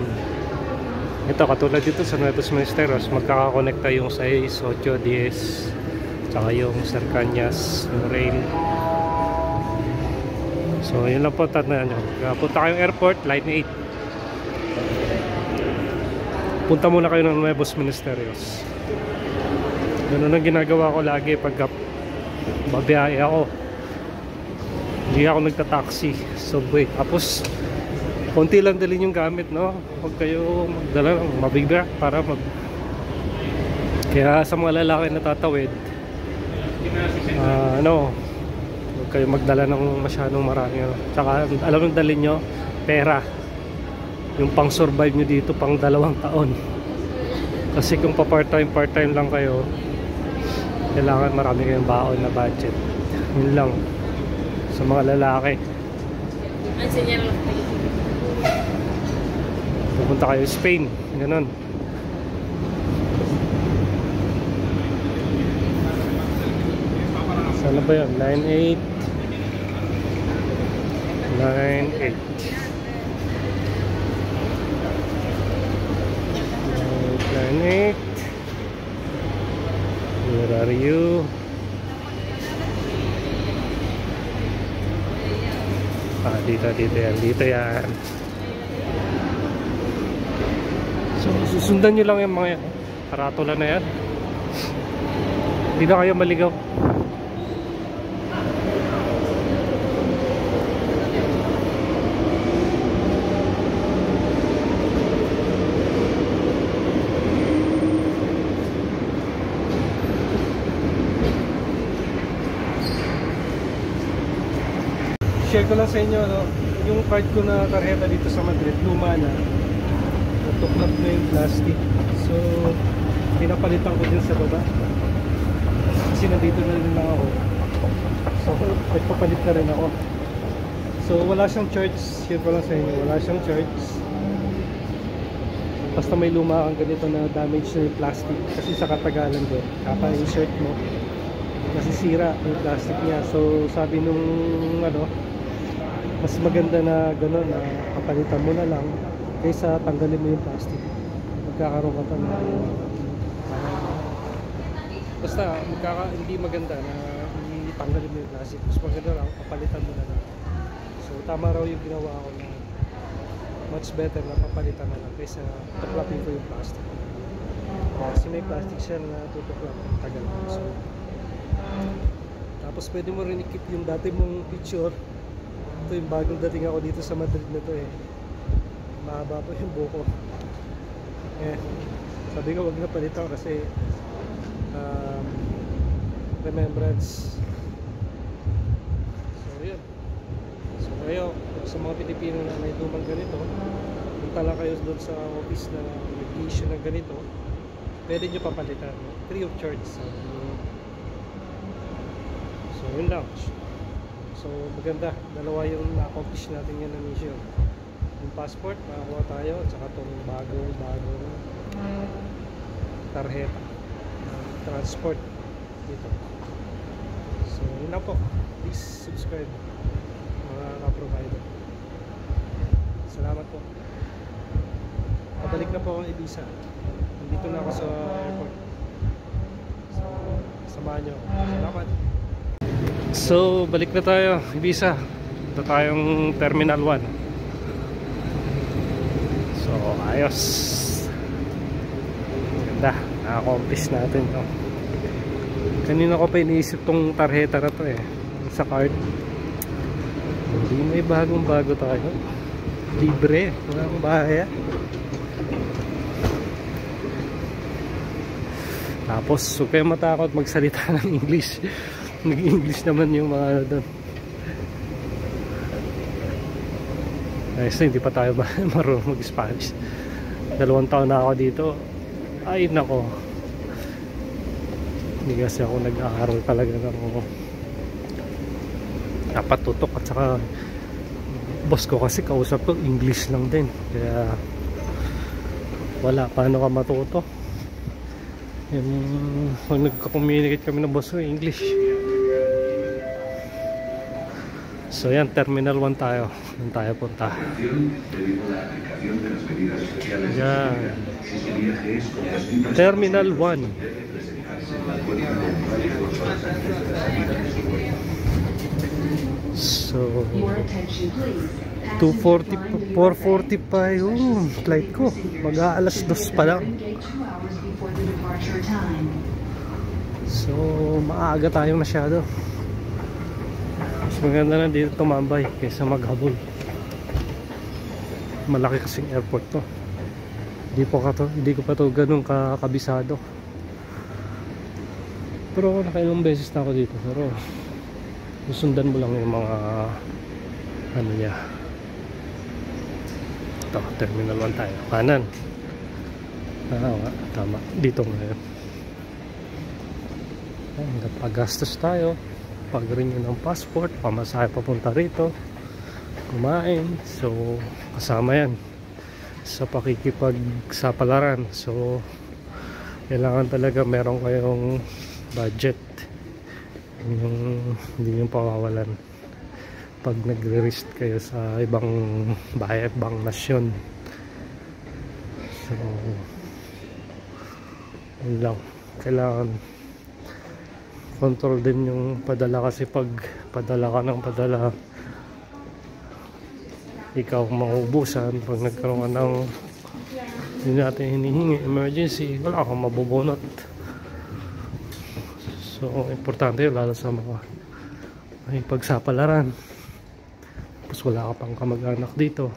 Ito, katulad dito sa Nuevos Ministeros, magkakakonekta yung 6, 8, 10, tsaka yung Cercanías, yung rail. So, yun lang po tatandaan nyo. Punta kayong airport, line 8. Punta muna kayo ng Nuevos Ministerios. Ganun ang ginagawa ko lagi pagka babiyahe ako. Hindi ako nagta-taxi, subway. Tapos konti lang dalhin yung gamit, no? Huwag kayo magdala ng mabigat para kaya sa mga lalaki na tatawid, huwag kayo magdala ng masyadong marami, no? Tsaka alam nyo dalhin nyo, pera. Yung pang survive nyo dito pang 2 taon. Kasi kung pa part-time lang kayo, kailangan marami kayong baon na budget. Yun lang sa mga lalaki. Pupunta kayo Spain, ganun. Sana ba yun? Line 8. Line 8. Line 8. Where are you? Dito yan. So, susundan nyo lang yung mga karatula na yan. Hindi na kayo maligaw. Share ko lang sa inyo, no? Yung card ko na tarjeta dito sa Madrid, luma na. Natuklap na yung plastic. So, pinapalitan ko din sa baba. Kasi nandito na rin lang ako. So, nagpapalit na rin ako. So, wala siyang charge. Share ko lang sa inyo, wala siyang charge. Basta may luma kang ganito na damage na yung plastic. Kasi sa katagalan ko, kaka-insert mo, nasisira yung plastic niya. So, sabi nung mas maganda na gano'n na kapalitan mo na lang kaysa tanggalin mo yung plastic. Magkakaroon ka pa na basta hindi maganda na itanggalin mo yung plastic. Mas maganda lang kapalitan mo na lang. So tama raw yung ginawa ko na much better na papalitan na lang kaysa tuklapin ko yung plastic. Kasi may plastic siya na tutuklap tagal. So tapos pwede mo rin i-keep yung dati mong picture. Ito yung bagong dating ako dito sa Madrid na to eh. Mahaba pa yung buko. Sabi ko wag na palitan kasi remembrance. So yun. So kayo, sa mga Pilipino na may lumang ganito, punta lang kayo doon sa office na nag-issue ng ganito, pwede nyo papalitan. Free of charge. So yun lang. So maganda, dalawa yung na-accomplish natin yan na mission. Yung passport, makakuha tayo, at saka itong bagong tarjeta transport dito. So yun lang po, please subscribe mga ka-provider. Salamat po. Pabalik na po akong Ibiza. Nandito na ako sa airport. So samahan nyo. Salamat. So, balik na tayo, Ibiza. Ito tayong Terminal 1. So, ayos. Ganda, na-accomplish natin to. Kanina ko pa iniisip tong tarjeta na to eh, sa card. Hindi, may bagong-bago tayo. Libre, walang bahaya. Tapos, huwag kayo matakot magsalita ng English. Nag-English naman yung mga ano doon. Ayos na, hindi pa tayo marunong mag-Spanish. 2 taon na ako dito. Ay, nako. Hindi kasi ako nag-aaral talaga ng dapat tutok, at saka boss ko kasi kausap ko English lang din, kaya wala, paano ka matuto yung pag nagka-communicate kami ng boss ko English. So yan, Terminal 1 tayo, yan tayo punta. Yan, Terminal 1. So 4:45 flight ko, mag-aalas 2 pa lang. So maaga tayo masyado. Mas maganda na dito tumambay kaysa maghabol. Malaki kasing airport to. Hindi ko pa to ganun kakabisado. Pero nakailang beses na ako dito, pero susundan mo lang yung mga ano niya. Ito, Terminal 1 tayo. Kanan. Tama. Dito ngayon. Nagpagastos tayo. Pag-renew ng passport. Pamasahe papunta rito. Kumain. So, kasama yan sa pakikipagsapalaran. So, kailangan talaga meron kayong budget. Hindi yung pawawalan pag nagre-risk kayo sa ibang bayan, ibang nasyon. So yun lang, kailangan control din yung padala, kasi pag padala ka ng padala ikaw maubusan. Pag nagkaroon ka ng hindi natin hinihingi emergency, wala akong mabubunot. So importante yun, lalo sa mga may pagsapalaran, tapos wala ka pang kamag-anak dito.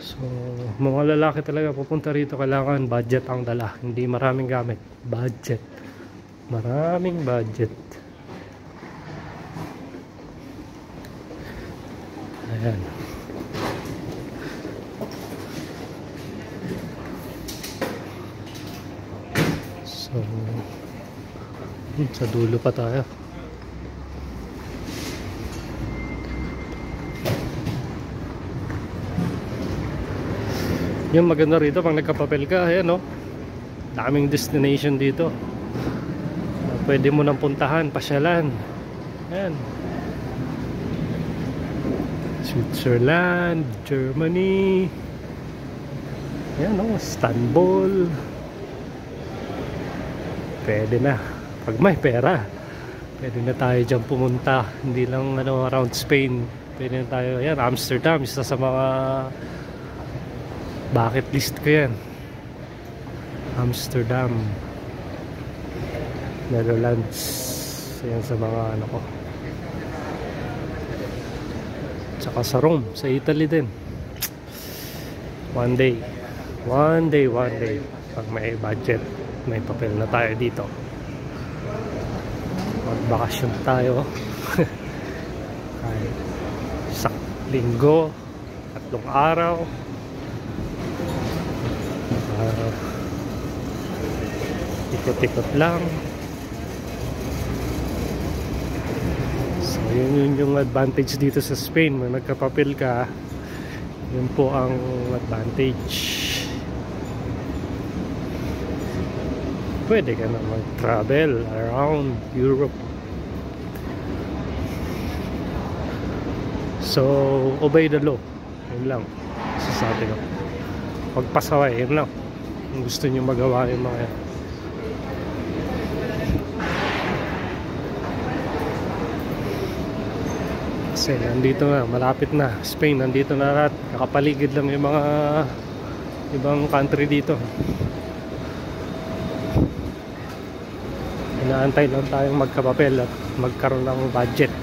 So mga lalaki talaga pupunta rito, kailangan budget ang dala, hindi maraming gamit. Budget, maraming budget. Ayan. So sa dulo pa tayo. Yung maganda rito pag nagkapapel ka, ayan, no? Daming destination dito. Pwede mo nang puntahan, pasyalan. Ayan. Switzerland, Germany. Ayan, no? Istanbul. Pwede na. Pag may pera, pwede na tayo dyan pumunta. Hindi lang around Spain. Pwede na tayo. Ayan, Amsterdam, isa sa mga bucket list ko yan. Amsterdam, Netherlands. Yan sa mga ano ko. Tsaka sa Rome, sa Italy din. One day. Pag may budget, may papel na tayo dito. Magbakasyon tayo. Kahit isang linggo, 3 araw. Ikot-ikot lang. So yun yung advantage dito sa Spain. Kung nagkapapel ka, yun po ang advantage. Pwede ka na mag-travel around Europe. So obey the law. Yun lang sasabi ko. Pagpasaway, yun lang. Kung gusto nyo magawa yung mga yan. Kasi nandito na, malapit na Spain, nandito na lahat. Nakapaligid lang yung mga ibang country dito. Inaantay lang tayong magkapapel at magkaroon ng budget.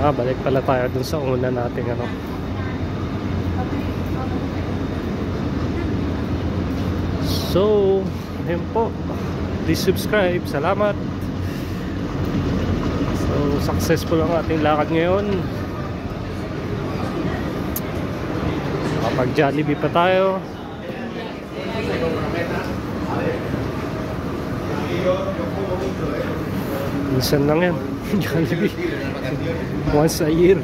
Balik pala tayo dun sa una nating ano. So, ayun po. Please subscribe. Salamat. So, successful ang ating lakad ngayon. Kapag Jollibee pa tayo. Minsan lang yan. Jollibee. Once a year.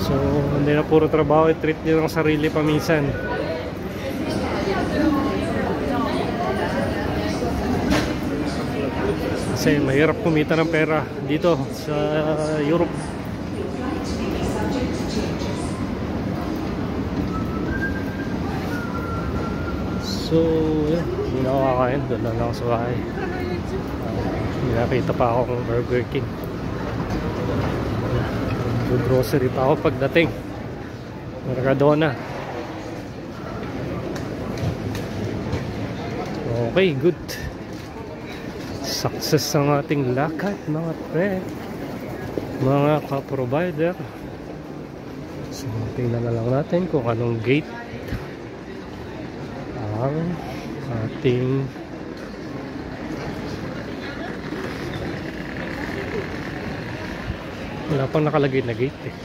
So, hindi na puro trabaho. I-treat nyo ng sarili paminsan. Kasi mahirap kumita ng pera dito sa Europe. So, yun. Hindi na ako kakain. Doon lang ako sa bahay. Nakita pa akong Burger King. Grocery pa ako pagdating. Mercadona. Okay, good. Success ang ating lakad, mga pre, mga ka-provider. So, tingnan na lang natin kung anong gate ang ating wala pang nakalagay na gate eh.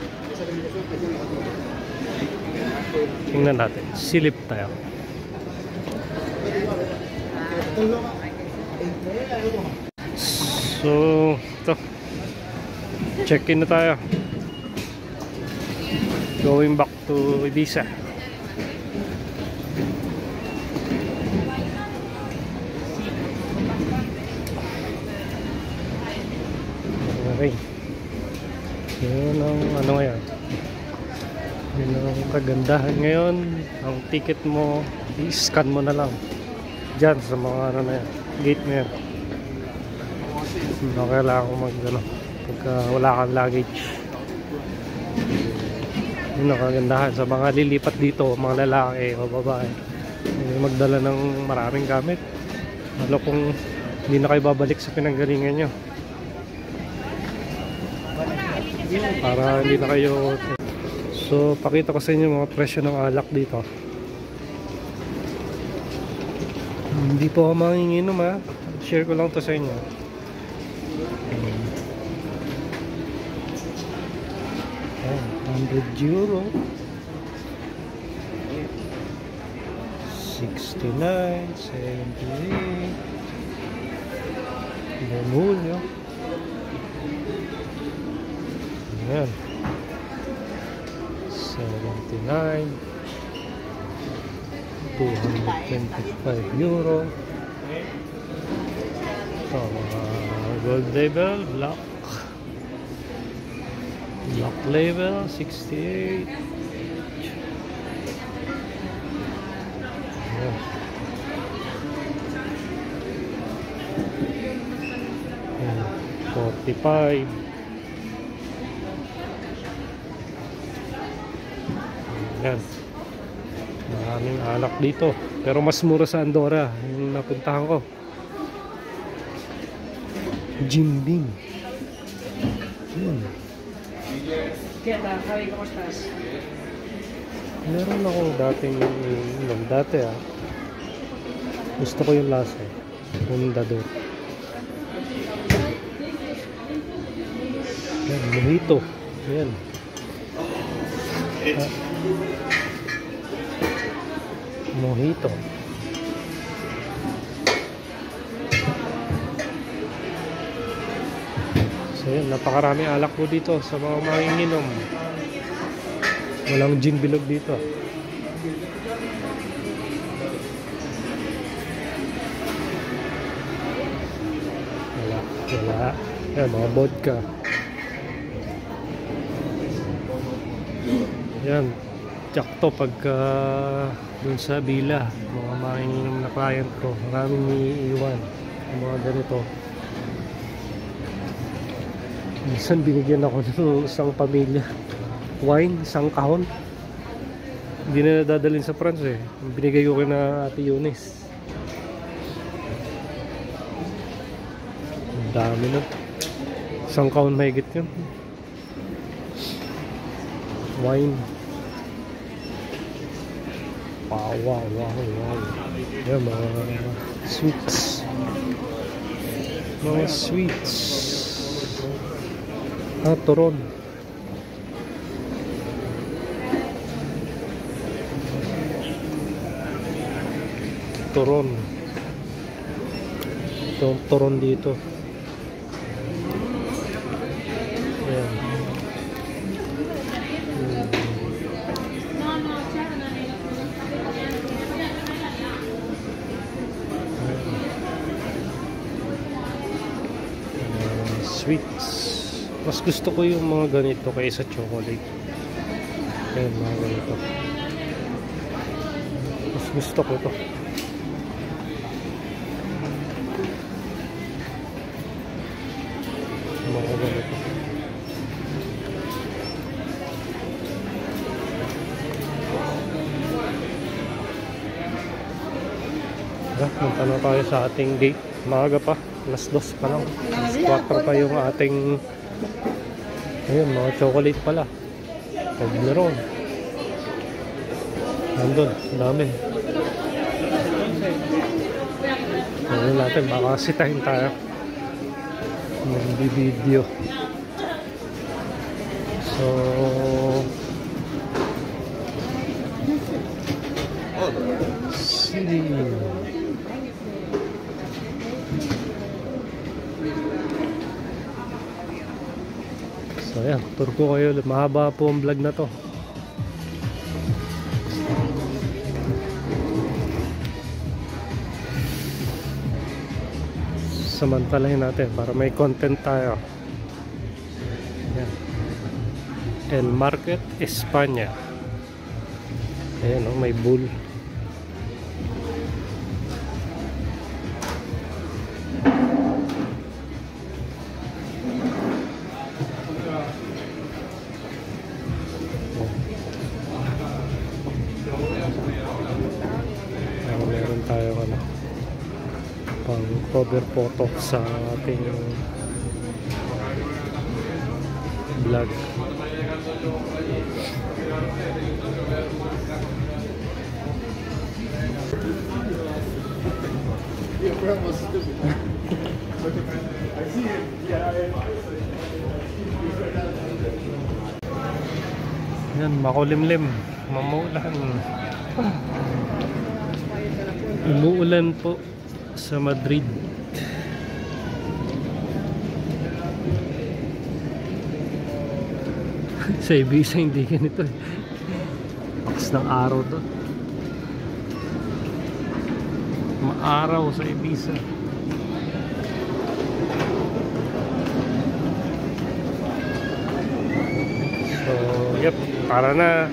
Tingnan natin, silip tayo. So, ito. Check-in na tayo. Going back to Ibiza. Okay. Yun ang ano ngayon. Yun ang kagandahan ngayon. Ang ticket mo, i-scan mo na lang. Diyan sa mga ano na yan. Gate na yan. Hindi kailangan ko mag ano, pagka wala kang luggage. Yun ang kagandahan sa mga lilipat dito, mga lalaki o babae, magdala ng maraming gamit lalo kung hindi na kayo babalik sa pinanggalingan nyo, para hindi na kayo. So pakita ko sa inyo mga presyo ng alak dito. Hindi po ako manginginom ha, share ko lang to sa inyo. €100, 69, 78, Bermuda. Ayan, 79, €225. Ito, gold label, black label, 68. Ayan. Ayan, 45. Ayan. Maraming alak dito. Pero mas mura sa Andorra yung napuntahan ko. Jim Beam. Meron akong dating inom dati ah. Gusto ko yung lasa eh. Fundador. Yan, mojito. Yan. Mojito. So yun, napakarami alak po dito sa mga manginginom. Walang gin bilog dito. Wala. Yan, mga vodka. Yan, tsakto pagka dun sa Bila, mga manginginom na client ko, maraming iiwan mga ganito. Minsan binigyan ako ng isang pamilya wine, isang kahon. Hindi na dadalhin sa France eh. Binigay ko kina Ate Eunice. Ang dami na. Isang kaon mahigit yun. Wine. Wow, wow, wow, wow. Yan, mga sweets. Mga sweets. Ah, turon. Turon. Itong turon dito. Ayan. Sweets. Mas gusto ko yung mga ganito kaysa chocolate. Ayan, mga ganito. Mas gusto ko to. Mga ganito. Punta na tayo sa ating gate. Maaga pa, alas 2 pa lang, alas 4 pa yung ating, ayun, mga chocolate pala. Toblerone nandun, dami. Ayun natin, baka sitahin tayo mag-video. So see. So ayan, tour ko kayo. Mahaba po ang vlog na to. Samantalahin natin para may content tayo. Ayan. El Market España. Ayan o, may bull. Meron tayo pang cover photo sa ating vlog. Yan, makulimlim, mamuulan. Umuulan po sa Madrid. Sa Ibiza hindi ganito eh. Lakas ng araw to. Maaraw sa Ibiza. So, yep, para na.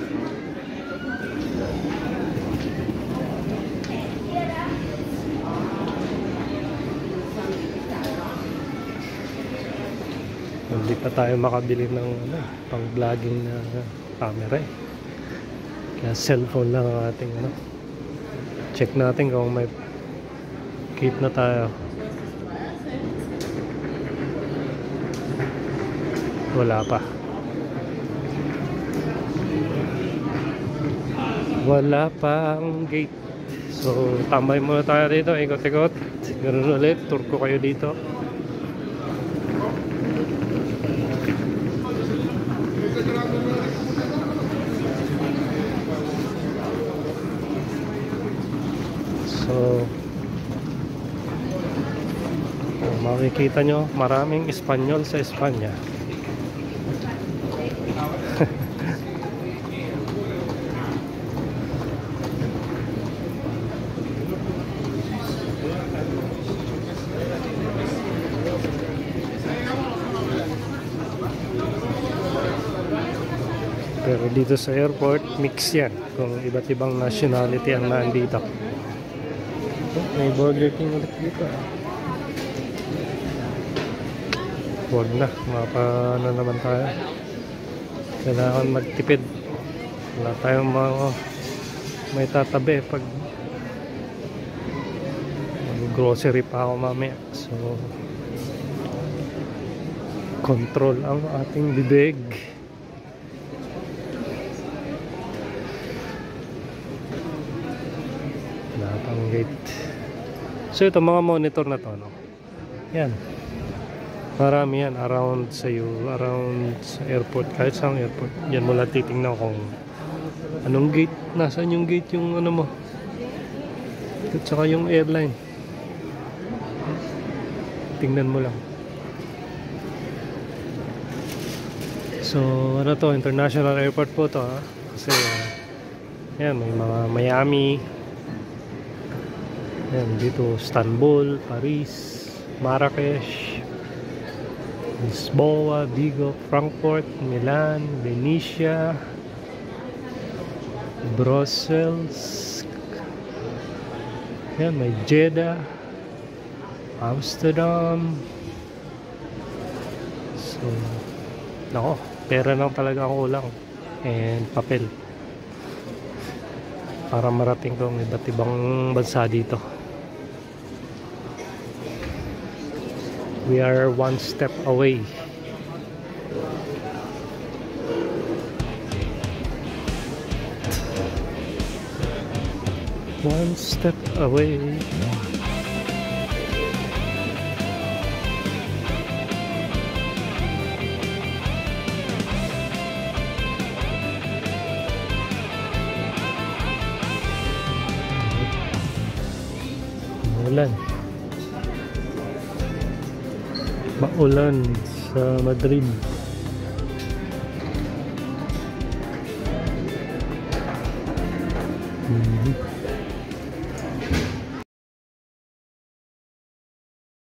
Hindi pa tayo makabili ng pang vlogging na camera eh. Kaya cellphone lang ang ating check natin kung may kit na tayo. Wala pa. Wala pa ang gate. So tambay muna tayo dito, ikot-ikot. Ganun ulit, tour ko kayo dito. So makikita nyo, maraming Espanyol sa Espanya. Pero dito sa airport, mix yan. Kung iba't ibang nationality ang nandito. May Burger King ulit dito. Huwag na, mapa na naman tayo. Kailangan magtipid. Wala tayong may tatabi pag grocery pa ako mamaya. So control ang ating bibig. Wala pang gate. So ito mga monitor na to, no? Yan. Marami yan around sa airport, kahit sa airport. Yan mo lang titingnan kung anong gate, nasaan yung gate yung ano mo. At saka yung airline. Tingnan mo lang. So ano to, international airport po to, ha? Kasi yan, may mga Miami. Yan, dito Istanbul, Paris, Marrakesh, Lisboa, Vigo, Frankfurt, Milan, Venezia, Brussels. Yan, may Jeddah, Amsterdam. So, nako, pera lang talaga ang kulang. And papel. Para marating ko ang iba't ibang bansa dito. We are one step away. One step away. Maulan. Maulan sa Madrid.